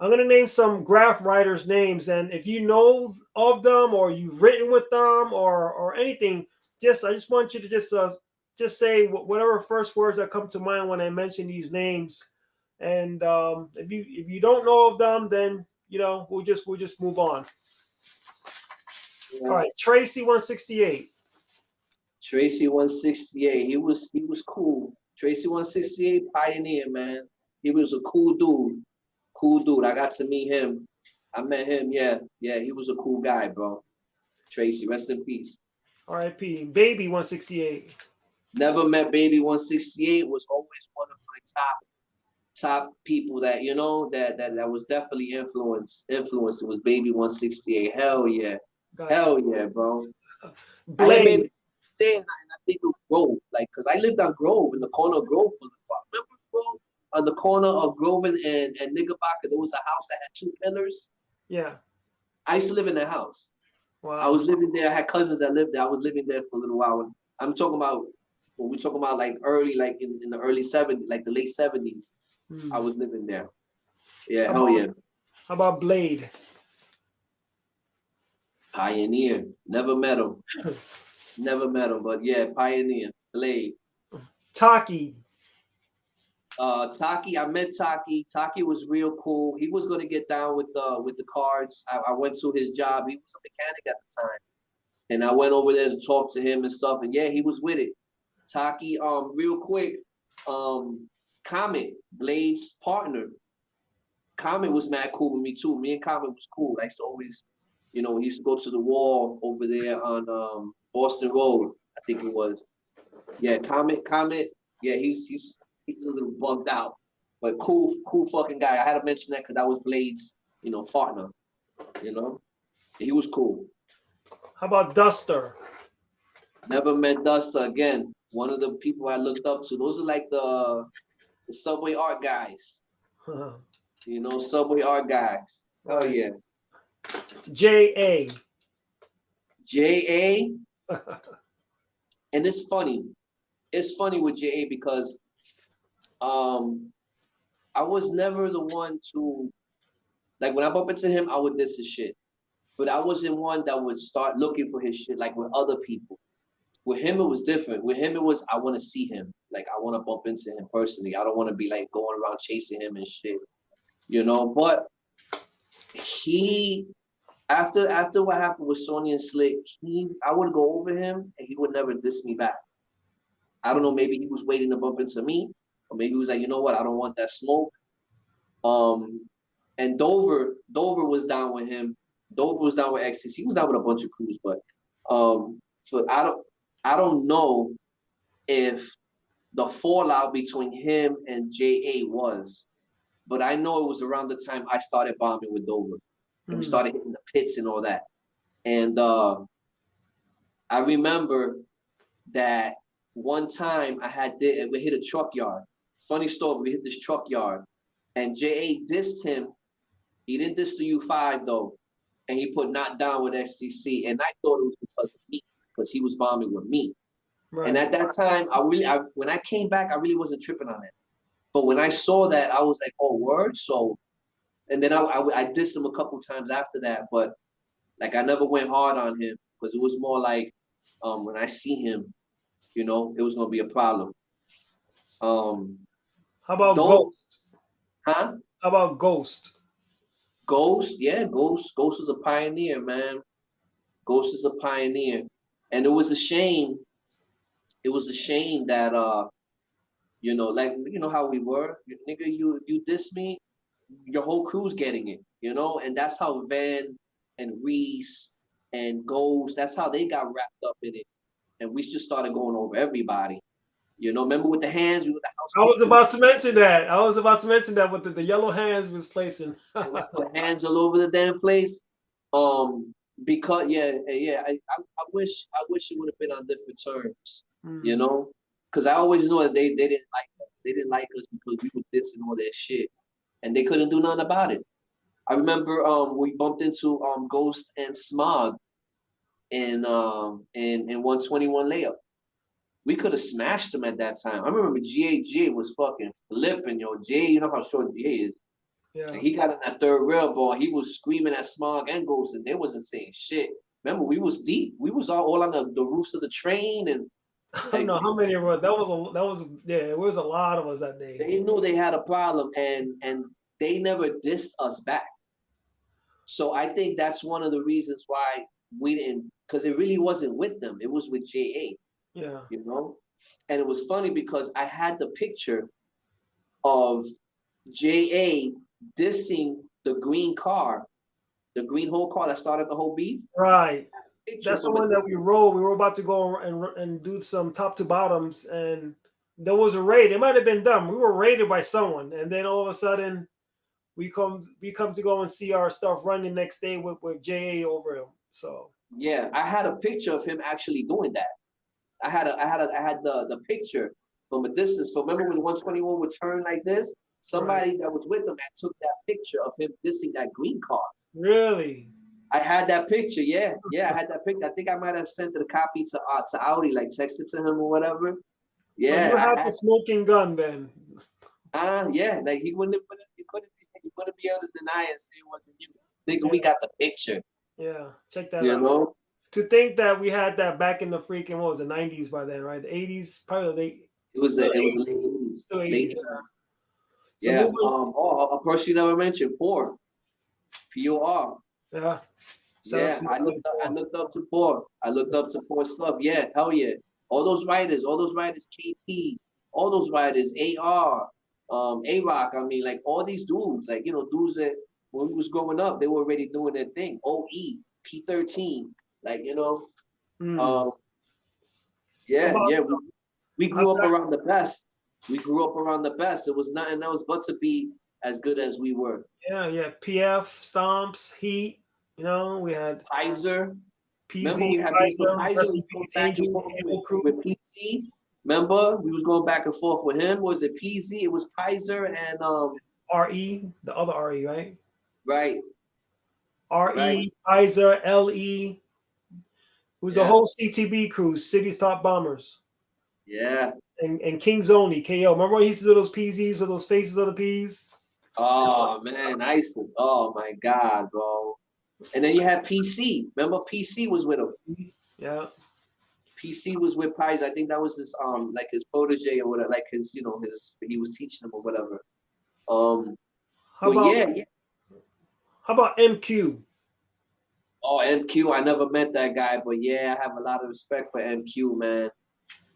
I'm going to name some graph writers' names, and if you know of them or you've written with them or anything, I just want you to just say whatever first words that come to mind when I mention these names. And if you don't know of them, then you know we'll just move on. All right, Tracy 168. Tracy 168. He was cool. Tracy 168, pioneer, man. He was a cool dude. I got to meet him. I met him. Yeah. He was a cool guy, bro. Tracy, rest in peace. R.I.P. Baby 168. Never met Baby 168. Was always one of my top people that you know that was definitely influenced. It was Baby 168. Hell yeah. Gotcha. Hell yeah, bro. Blade. I think of Grove, like, cause I lived on Grove in the corner of Grove for a while. Remember Grove? On the corner of Grove and Knickerbocker, there was a house that had 2 pillars. Yeah. I used to live in that house. Wow. I was living there. I had cousins that lived there. I was living there for a little while. I'm talking about when we talking about like early, like in the early 70s, like the late 70s. I was living there. Yeah, hell yeah. How about Blade? Pioneer. Never met him. But yeah, pioneer. Blade. Taki. Taki, I met Taki. Taki was real cool. He was gonna get down with the cards. I went to his job. He was a mechanic at the time. And I went over there to talk to him and stuff. And yeah, he was with it. Taki, real quick, Comet, Blade's partner. Comet was mad cool with me too. Me and Comet was cool. I used to always, you know, we used to go to the wall over there on Boston Road, I think it was. Yeah, Comet. Yeah, he's a little bugged out, but cool fucking guy. I had to mention that because that was Blade's, you know, partner. You know, he was cool. How about Duster? Never met Duster again. One of the people I looked up to. Those are like the Subway art guys. You know, Subway art guys. Oh yeah. J.A. J.A. And it's funny. It's funny with J.A. because I was never the one to, like, when I bump into him, I would diss his shit. But I wasn't one that would start looking for his shit like with other people. With him, it was different. With him, it was, I want to see him. Like, I want to bump into him personally. I don't want to be, like, going around chasing him and shit. You know? But he, after what happened with Sonya and Slick, I would go over him, and he would never diss me back. I don't know, maybe he was waiting to bump into me, or maybe he was like, you know what, I don't want that smoke. And Dover was down with him. Dover was down with XCC. He was down with a bunch of crews, but I don't know if the fallout between him and J.A. was, but I know it was around the time I started bombing with Dover. And we started hitting the pits and all that. And I remember that one time we hit a truck yard. Funny story, we hit this truck yard and J.A. dissed him. He didn't diss the U5 though. And he put not down with SCC. And I thought it was because of me, because he was bombing with me. Right. And at that time, when I came back, I really wasn't tripping on it. But when I saw that, I was like, oh, word? So, and then I dissed him a couple times after that. But like, I never went hard on him because it was more like, when I see him, you know, it was going to be a problem. How about Ghost? Huh? How about Ghost? Ghost, yeah, Ghost was a pioneer, man. Ghost is a pioneer. And it was a shame. It was a shame that, you know, like, you know how we were? Nigga, you diss me, your whole crew's getting it, you know? And that's how Van and Reese and Ghost, that's how they got wrapped up in it. And we just started going over everybody. You know, remember with the hands? I was about to mention that. I was about to mention that with the yellow hands was placing. Put hands all over the damn place. Because I wish it would have been on different terms. You know, because I always knew that they didn't like us. They didn't like us because we was dissing all that shit, and they couldn't do nothing about it. I remember we bumped into Ghost and Smog in 121 layup. We could have smashed them at that time. I remember G.A. was fucking flipping, yo. Jay, you know how short G.A. is. Yeah. And he got in that third rail ball. He was screaming at Smog and Ghost, and they wasn't saying shit. Remember, we was deep. We was all on the roofs of the train, and I don't know how many of us. That was it was a lot of us that day. They knew they had a problem, and they never dissed us back. So I think that's one of the reasons why we didn't, because it really wasn't with them. It was with J.A. Yeah. You know? And it was funny because I had the picture of J.A. dissing the green car, the green whole car that started the whole beef. Right. That's the one that we rode. We were about to go and do some top to bottoms, and there was a raid. It might have been them. We were raided by someone, and then all of a sudden, we come to go and see our stuff running next day with J.A. over him. So yeah, I had a picture of him actually doing that. I had the picture from a distance. So remember when 121 would turn like this? Somebody that was with him that took that picture of him dissing that green car. Really? I had that picture. Yeah, I had that picture. I think I might have sent it a copy to Audi, like texted to him or whatever. Yeah. So you have the smoking gun then. Yeah, like he couldn't be able to deny it and say it wasn't you. Nigga, we got the picture. Yeah, check that out. You know? To think that we had that back in the freaking, what was it, 90s by then, right? The 80s, probably the late. It was the late 80s. Yeah. A person you never mentioned, POR. Yeah. Yeah, I looked up to Poor. I looked up to Poor stuff. Yeah, hell yeah. All those writers, KP, all those writers, AR, A-Rock, I mean, like all these dudes, like, you know, dudes that when we was growing up, they were already doing their thing. OE, P13, like, you know, Mm. yeah, yeah. We grew up about, around the best. We grew up around the best. It was nothing else but to be as good as we were. yeah, PF, Stomps, Heat, you know, we had Pizer. Remember PZ, we had beef with Pizer, Pizer. Rest We in was going Peace, back and Angel, forth Angel Crew. with PZ. Remember we was going back and forth with him. Was it PZ? It was Pizer and RE, the other RE, right? right, right. RE, Pizer, LE, who's the Yeah, whole CTB crew, City's Top Bombers. yeah. And King's Only, KO. Remember when he used to do those PZs with those faces of the P's? Oh man, I used to. Oh my God, bro. And then you had PC. Remember PC was with him. Yeah. PC was with Pizer. I think that was his like his protege or whatever, like his, you know, his he was teaching him or whatever. How But about yeah. how about MQ? Oh, MQ, I never met that guy, but yeah, I have a lot of respect for MQ, man.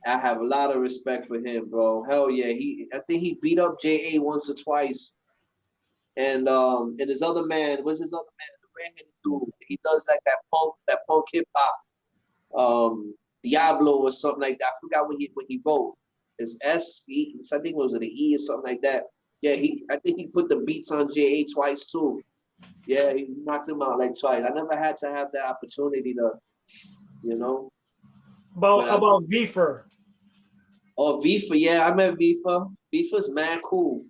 I have a lot of respect for him, bro. Hell yeah. I think he beat up JA once or twice. And his other man, what's his other man? The redheaded dude. He does like that punk hip hop. Diablo or something like that. I forgot what he wrote. It's I think it was an E or something like that. Yeah, I think he put the beats on JA twice too. Yeah, he knocked him out like twice. I never had to have that opportunity to, you know. How about Vifer? Oh, Vifa, yeah, I met Vifa. Vifa's mad cool.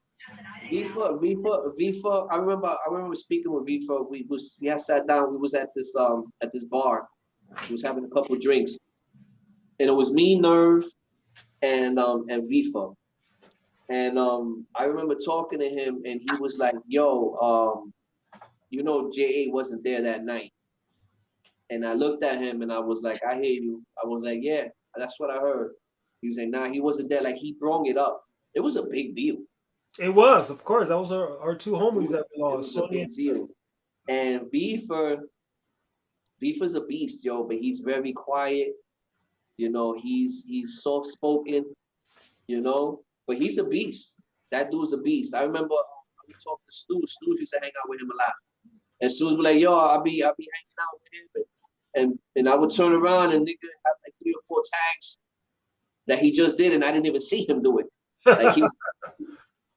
Vifa. I remember speaking with Vifa. We had sat down. We was at this bar. We was having a couple of drinks, and it was me, Nerve, and Vifa. And I remember talking to him, and he was like, "Yo, you know, JA wasn't there that night." And I looked at him, and I was like, "I hear you." I was like, "Yeah, that's what I heard." He was like, "Nah, he wasn't there." Like he brought it up. It was a big deal. It was, of course. That was our two homies that we lost. It was a big deal. And Vifa's a beast, yo, but he's very quiet. You know, he's soft spoken, you know, but he's a beast. That dude's a beast. I remember we talked to Stu. Stu used to hang out with him a lot. And Stu's be like, yo, I'll be hanging out with him. And I would turn around and nigga have like 3 or 4 tags that he just did, and I didn't even see him do it. Like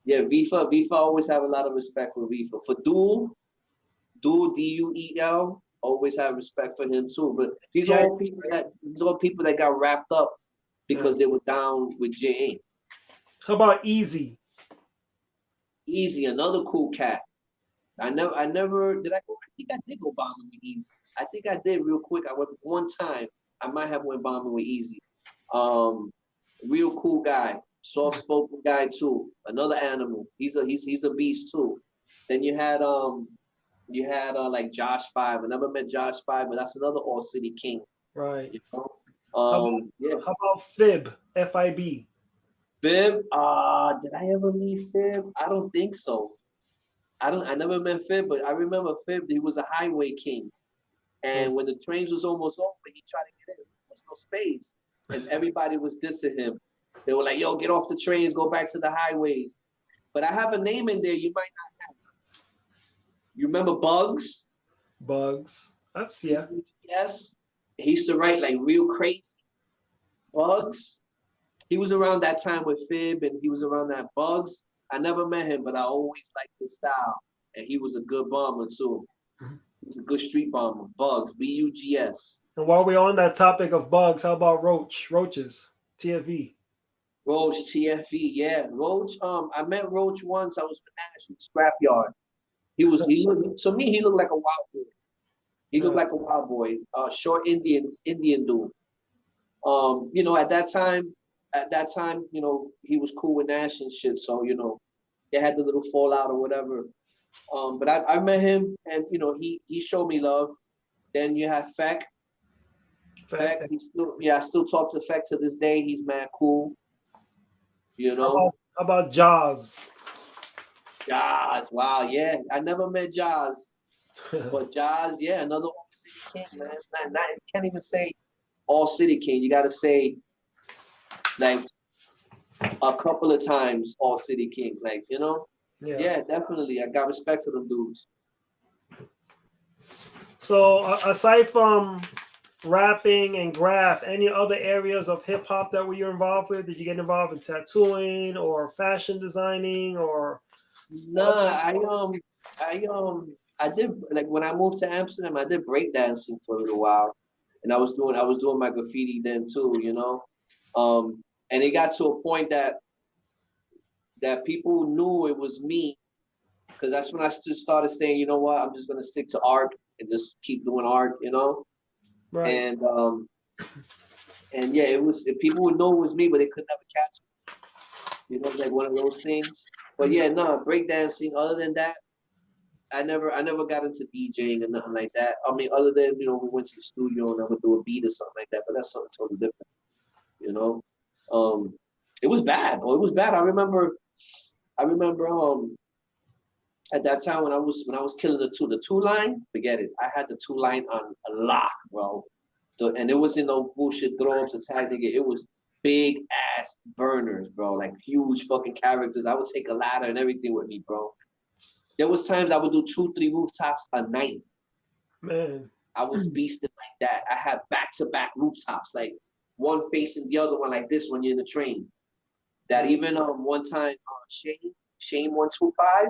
yeah, Vifa always have a lot of respect for Vifa. For Duel, Duel, always have respect for him too. But these are all people that got wrapped up because they were down with JA. How about Easy? Easy, another cool cat. I never did I go. I think I did go bombing with Easy. I think I did real quick. I went one time. I might have went bombing with Easy. Real cool guy, soft spoken guy too. Another animal. He's a beast too. Then you had like Josh 5. I never met Josh 5, but that's another All City King. Right. You know? How about Fib? FIB. Fib? Did I ever meet Fib? I don't think so. I never met Fib, but I remember Fib, he was a highway king. And when the trains was almost over, he tried to get in. There was no space. And everybody was dissing him. They were like, yo, get off the trains, go back to the highways. But I have a name in there you might not have. You remember Bugs? Bugs. Yeah. Yes. He used to write like real crazy. Bugs. He was around that time with Fib, and he was around that Bugs. I never met him, but I always liked his style. And he was a good bomber too. He was a good street bomber. Bugs, Bugs. And while we're on that topic of Bugs, how about Roaches, TFE? Roach, TFE, yeah. Roach, I met Roach once. I was with Nash in Scrapyard. He looked like a wild boy. He looked like a wild boy. Short Indian dude. You know, at that time, you know, he was cool with Nash and shit. So, you know, they had the little fallout or whatever. But I met him, and you know, he showed me love. Then you have Feck. Feck, I still talk to Feck to this day. He's mad cool. You know. How about Jaws? Jaws, wow, yeah. I never met Jaws. But Jazz, yeah, another All City King, man. You can't even say All City King. You got to say like a couple of times All City King, like, you know. Yeah, definitely. I got respect for them dudes. So aside from rapping and graph, any other areas of hip hop that were you involved with? Did you get involved in tattooing or fashion designing or? Nah, I did, like, when I moved to Amsterdam, I did breakdancing for a little while, and I was doing my graffiti then too, you know. And it got to a point that people knew it was me, because that's when I just started saying, you know what, I'm just gonna stick to art and just keep doing art, you know. Right. And yeah, people would know it was me, but they could never catch me. You know, like one of those things. But yeah, no, breakdancing. Other than that, I never got into DJing or nothing like that. I mean, other than, you know, we went to the studio and I would do a beat or something like that, but that's something totally different. You know, it was bad. Oh, it was bad. I remember at that time when I was killing the two line, forget it. I had the two line on a lock, bro. And it wasn't no bullshit throw ups attack, nigga. It was big ass burners, bro. Like huge fucking characters. I would take a ladder and everything with me, bro. There was times I would do 2-3 rooftops a night. Man, I was beasting like that. I had back-to-back rooftops, like one facing the other one, like this when you're in the train. That even one time Shane 125.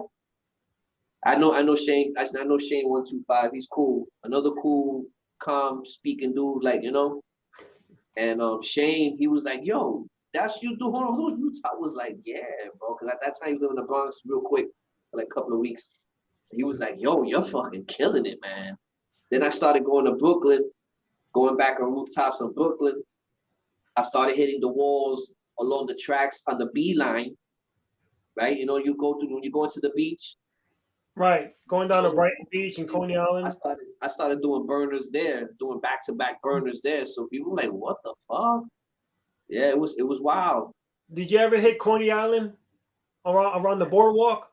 I know Shane 125. He's cool. Another cool, calm speaking dude, like, you know. And Shane, he was like, yo, that's you doing all those rooftops. I was like, yeah, bro. Because at that time he was in the Bronx real quick for like a couple of weeks. He was like, yo, you're fucking killing it, man. Then I started going to Brooklyn, going back on rooftops in Brooklyn. I started hitting the walls along the tracks on the B line, right? You know, you go through when you go into the beach. Right, going down to Brighton Beach and Coney Island. I started doing burners there, doing back-to-back burners there. So people were like, what the fuck? Yeah, it was wild. Did you ever hit Coney Island around the boardwalk?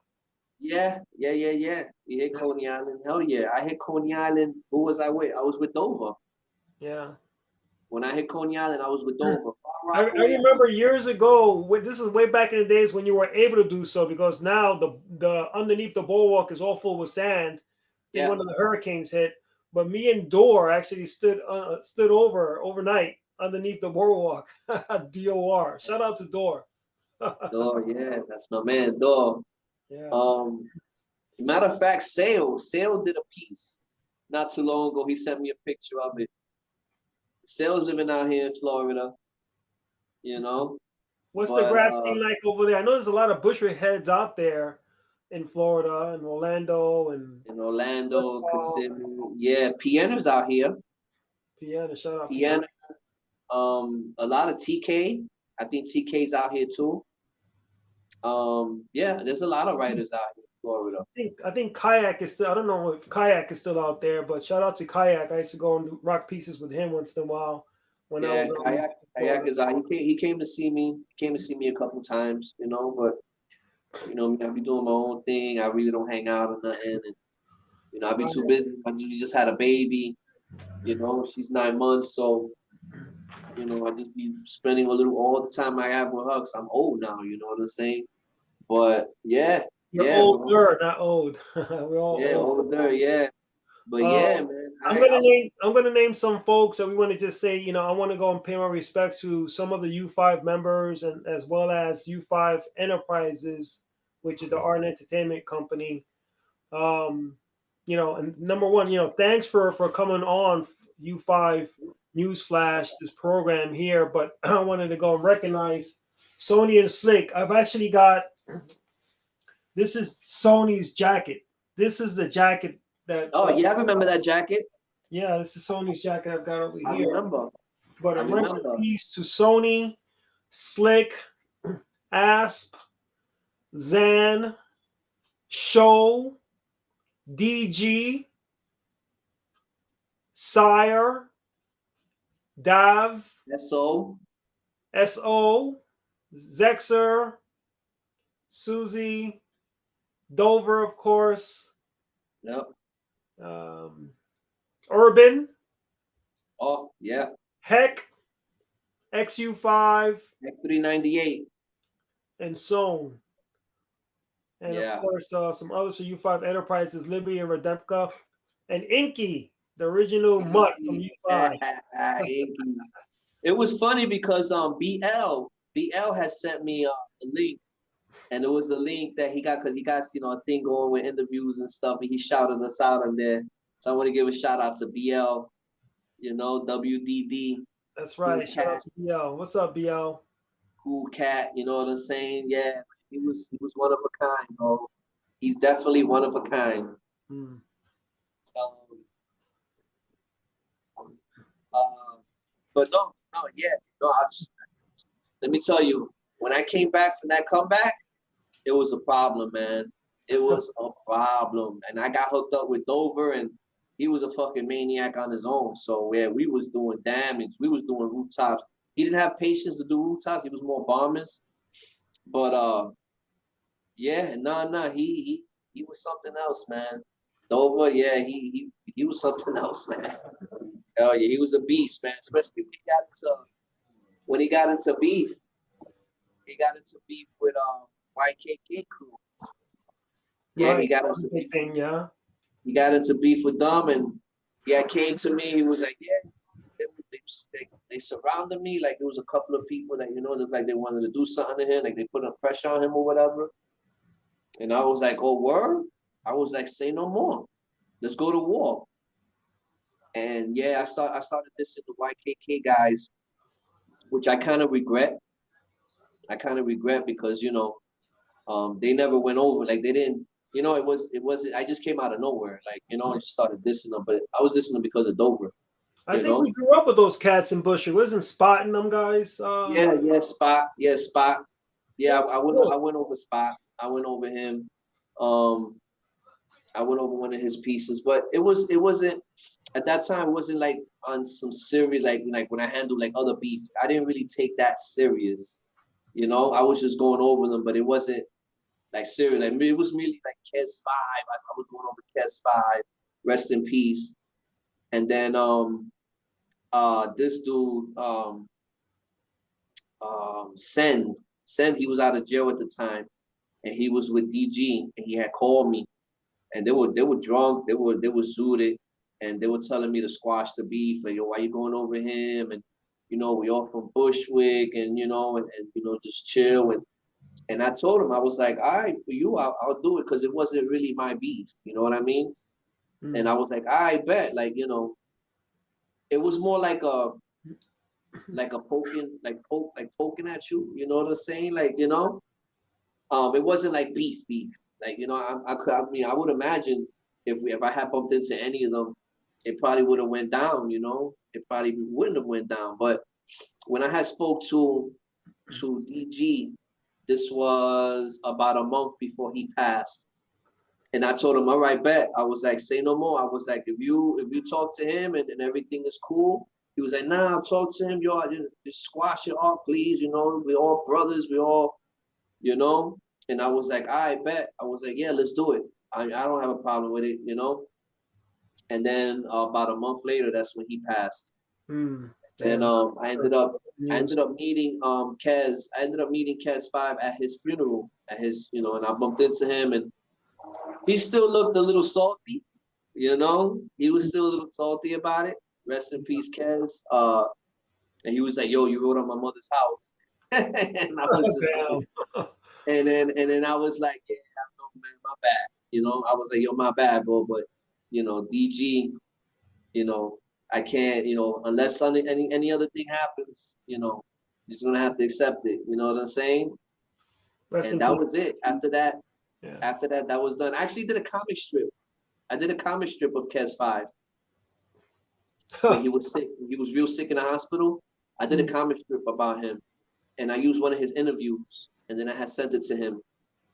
Yeah. We hit Coney Island. Hell yeah. I hit Coney Island. Who was I with? I was with Dover. Yeah. When I hit Coney Island, I was with Dover. I remember years ago, this is way back in the days when you were able to do so, because now the underneath the boardwalk is all full with sand. I think one of the hurricanes hit. But me and Dor actually stood overnight underneath the boardwalk. DOR. Shout out to Dor. Dor, yeah, that's my man, Dor. Yeah. Matter of fact, Sale did a piece not too long ago. He sent me a picture of it. Sale's living out here in Florida, you know. What's the graph scene like over there? I know there's a lot of Bushwick heads out there in Florida and Orlando Kissimmee. Yeah, Piana's out here. Piana, shout out Piana. A lot of TK. I think TK's out here too. Yeah, there's a lot of writers out here in Florida. I think Kayak is still. I don't know if Kayak is still out there, but shout out to Kayak. I used to go and rock pieces with him once in a while. When I was Kayak is out. He came to see me. Came to see me a couple times, you know. But you know, I be doing my own thing. I really don't hang out or nothing, and you know, I be too busy. I just had a baby. You know, she's 9 months, so you know, I just be spending all the time I have with her. Cause I'm old now. You know what I'm saying? But yeah, you're older, not old. We're all older. Yeah. But yeah, man. I'm gonna name some folks that we want to just say, you know, I want to go and pay my respects to some of the U5 members, and as well as U5 Enterprises, which is the art and entertainment company. You know, and number one, you know, thanks for coming on U5 Newsflash, this program here. But I wanted to go and recognize Sony and Slick. I've actually got, this is Sony's jacket. This is the jacket that. Oh yeah, I remember that jacket. Yeah, this is Sony's jacket I've got over here. I remember. But a rest in peace to Sony, Slick, Asp, Zan, Show, DG, Sire, Dav, SO, Zexer, Susie, Dover, of course. Yep. Urban, Oh yeah, Heck, XU5, X398. and Zone. And of Yeah. course, some others for U5 Enterprises, Liberty and Redempka, and Inky, the original Mutt from U5. Inky. It was funny because BL has sent me a link, and it was a link that he got because he got a thing going with interviews and stuff, and he shouted us out on there. So I want to give a shout out to BL, WDD. That's right. Shout out to BL. What's up, BL? Cool cat, you know what I'm saying? Yeah, he was one of a kind, bro. He's definitely one of a kind. But let me tell you, when I came back from that comeback, it was a problem, man. It was a problem. And I got hooked up with Dover, and he was a fucking maniac on his own. So yeah, we was doing damage. We was doing rooftops. He didn't have patience to do rooftops. He was more bombers. But yeah, he was something else, man. Dover, yeah, he was something else, man. Hell yeah, he was a beast, man. Especially when he got into beef. He got into beef with YKK crew. Yeah, right. he got into beef with them, and yeah, came to me. He was like, yeah, they surrounded me. Like there was a couple of people that like they wanted to do something to him, like they put a pressure on him or whatever. And I was like, oh word. I was like, say no more. Let's go to war. And yeah, I started dissing the YKK guys, which I kind of regret. Because they never went over. Like they didn't. It wasn't. I just came out of nowhere. Like I just started dissing them, but I was dissing them because of Dover. I think we grew up with those cats in Bush. It wasn't spotting them guys. Spot. Yeah, Spot. Yeah, I went over Spot. I went over him. I went over one of his pieces, but it wasn't at that time. It wasn't like on some serious like when I handled like other beef. I didn't really take that serious. I was just going over them, but it wasn't like serious. Like it was merely like Kes 5. I was going over Kes 5. Rest in peace. And then this dude Send, he was out of jail at the time, and he was with DG, and he had called me, and they were drunk, they were zooted, and they were telling me to squash the beef, like, yo, why you going over him? And we all from Bushwick, and just chill. And I told him, I was like, all right, for you, I'll do it, because it wasn't really my beef, you know what I mean? And I was like, I bet, like, it was more like a poking at you, you know what I'm saying? Like, it wasn't like beef. Like, I would imagine if I had bumped into any of them, it probably would have went down, it probably wouldn't have went down. But when I had spoke to DG, this was about a month before he passed. And I told him, all right, bet. I was like, say no more. I was like, if you talk to him and everything is cool, he was like, nah, I'll talk to him. Yo, just squash it off, please. We all brothers. We all, And I was like, all right, bet. I was like, yeah, let's do it. I don't have a problem with it, And then about a month later, that's when he passed. And I ended up meeting Kez. I ended up meeting Kez 5 at his funeral. And I bumped into him, and he still looked a little salty. He was still a little salty about it. Rest in peace, Kez. And he was like, yo, you wrote on my mother's house. And I was just like, and then I was like, yeah, I know, man, my bad. I was like, yo, my bad, bro. But DG, I can't, unless any other thing happens, you're just gonna have to accept it. You know what I'm saying? And that was it. After that, that was done. I actually did a comic strip. I did a comic strip of Kes 5. When he was sick, he was real sick in the hospital. I did a comic strip about him, and I used one of his interviews, and then I had sent it to him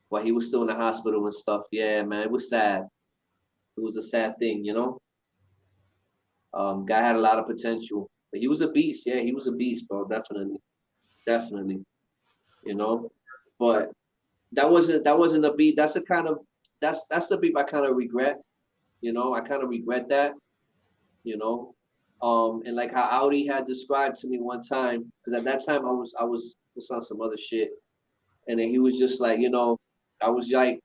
while he was still in the hospital and stuff. Yeah, man, it was sad. It was a sad thing, Guy had a lot of potential, but he was a beast. Yeah, he was a beast, bro. Definitely. But that wasn't the beat. That's the beat I kind of regret. You know, I kind of regret that, you know. And like how Audi had described to me one time, because at that time I was on some other shit, and then he was just like, you know, I was like,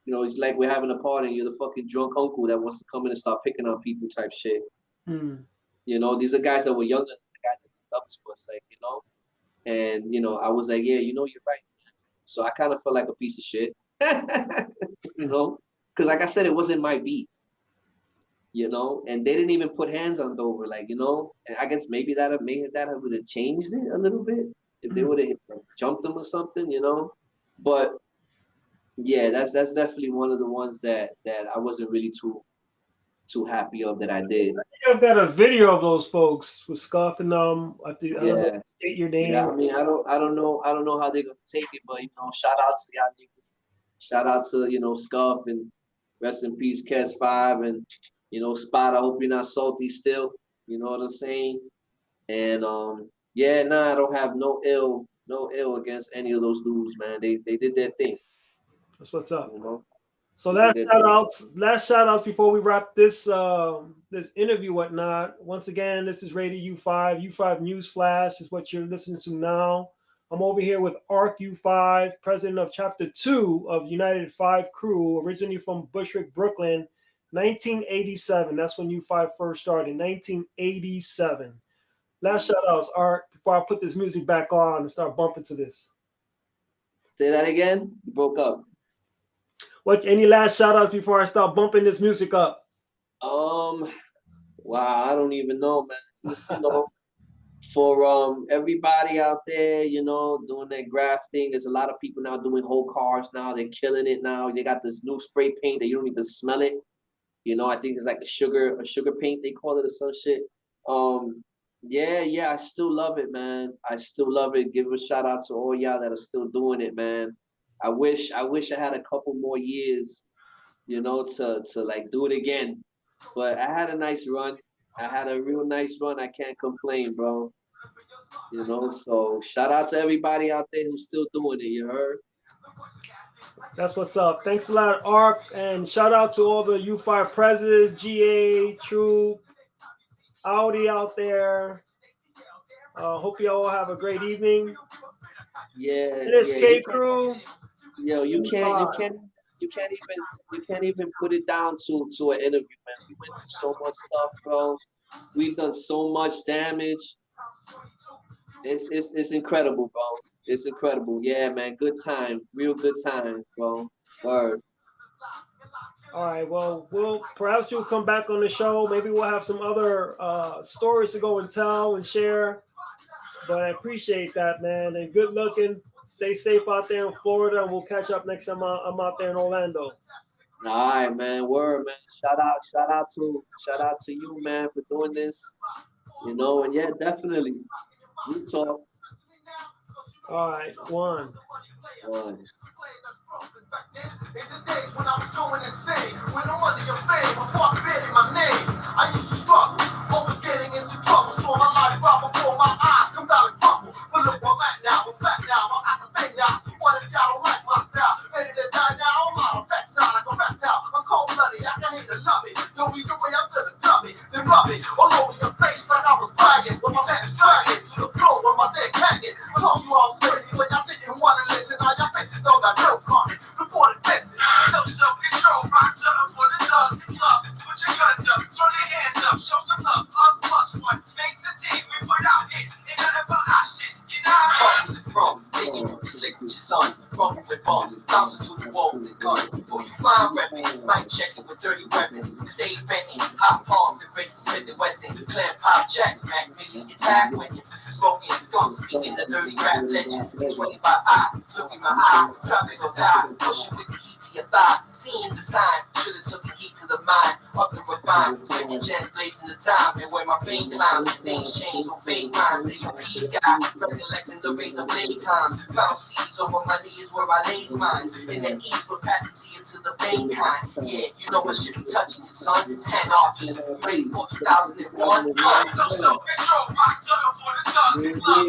you know, it's like we're having a party and you're the fucking drunk uncle that wants to come in and start picking on people type shit. You know, these are guys that were younger than the guy that looked up to us, like, you know. And, you know, I was like, yeah, you know, you're right. So I kind of felt like a piece of shit, you know, because like I said, it wasn't my beat, you know, and they didn't even put hands on Dover, like, you know, and I guess maybe that would have changed it a little bit if they would have jumped them or something, you know. But yeah, that's definitely one of the ones that I wasn't really too happy of that I did. I've got a video of those folks with Scuff and I think I don't know, state your name. Yeah, I mean, I don't know how they're gonna take it, but you know, shout out to y'all niggas. Shout out to, you know, Scuff, and rest in peace, Kes 5, and you know, Spot. I hope you're not salty still. You know what I'm saying? And yeah, nah, I don't have no ill against any of those dudes, man. They did their thing. That's what's up. You know? So last shout outs before we wrap this this interview, whatnot. Once again, this is Radio U5. U5 News Flash is what you're listening to now. I'm over here with Arc U5, president of Chapter 2 of United 5 Crew, originally from Bushwick, Brooklyn, 1987. That's when U5 first started, 1987. Last shout outs, Arc, before I put this music back on and start bumping to this. Say that again? You broke up. What, any last shout outs before I start bumping this music up? Wow, I don't even know, man. Just, you know, for everybody out there, you know, doing that grafting. There's a lot of people now doing whole cars now. They're killing it now. They got this new spray paint that you don't even smell it. You know, I think it's like a sugar paint, they call it, or some shit. Yeah, I still love it, man. I still love it. Give a shout out to all y'all that are still doing it, man. I wish I had a couple more years, you know, to like do it again. But I had a nice run. I had a real nice run. I can't complain, bro. You know, so shout out to everybody out there who's still doing it, you heard? That's what's up. Thanks a lot, Arc. And shout out to all the U5 presidents, GA, True, Audi out there. Hope you all have a great evening. Yeah. NSK Crew. Yo, you can't even put it down to an interview, man. We went through so much stuff, bro. We've done so much damage. It's incredible, bro. It's incredible. Yeah, man. Good time. Real good time, bro. Word. All right. Well, perhaps you'll come back on the show. Maybe we'll have some other stories to go and tell and share. But I appreciate that, man. And good looking. Stay safe out there in Florida, and we'll catch up next time I'm out there in Orlando. All right, man. Word, man. Shout out to you, man, for doing this. You know, and yeah, definitely. We talk. All right, one. In the days when I was going insane, when I'm under your fame, I'm walking in my name. I used to struggle, always getting into trouble. Saw my life right before my eyes, come down and crumble. But look where I'm at now, I'm back now, I'm at the thing now. So what if y'all don't like my style? Ready to die now, I'm out of that side, I go reptile. I'm cold blooded, I can hate to love it. Don't be the way I'm gonna dub it, then rub it all over your face like I was bragging. When my man is dragging to the floor, when my dick hanging. I told you I was crazy, but y'all didn't want to listen. Now your faces on that real carpet. Reported message. No self-control, rock up for the thugs and love. Put your guns up, throw your hands up, show some love. Us plus one makes the team. We put out hits, ain't nothing but our shit. You know how I from thinking you can slick with your sons, rumble with bombs, thousands to the wall with guns. Before you fly repping, mic checking with 30 weapons. Stay renting, hot palms and Grayson Smith and Wesson. Clan Pop Jacks, Mac Million, attack winning. Smoking skunks, speaking the dirty rap legends. 20 by eye, look in my eye, tropical die. Pushing with the heat to your thigh, seeing the sign. Should've took the heat to the mind, up and refined. Taking chance, blazing the time, and where my vein climbs, things change with fake minds. Say your peace guy, recollecting the razor blade times. Bounce seas over my knees where I lays mine. In the east, we're passing to you to the vein kind. Yeah, you know what shit be touching your sons, it's anarchy. Ready for 2001. No self-control, rock up for the thugs and love.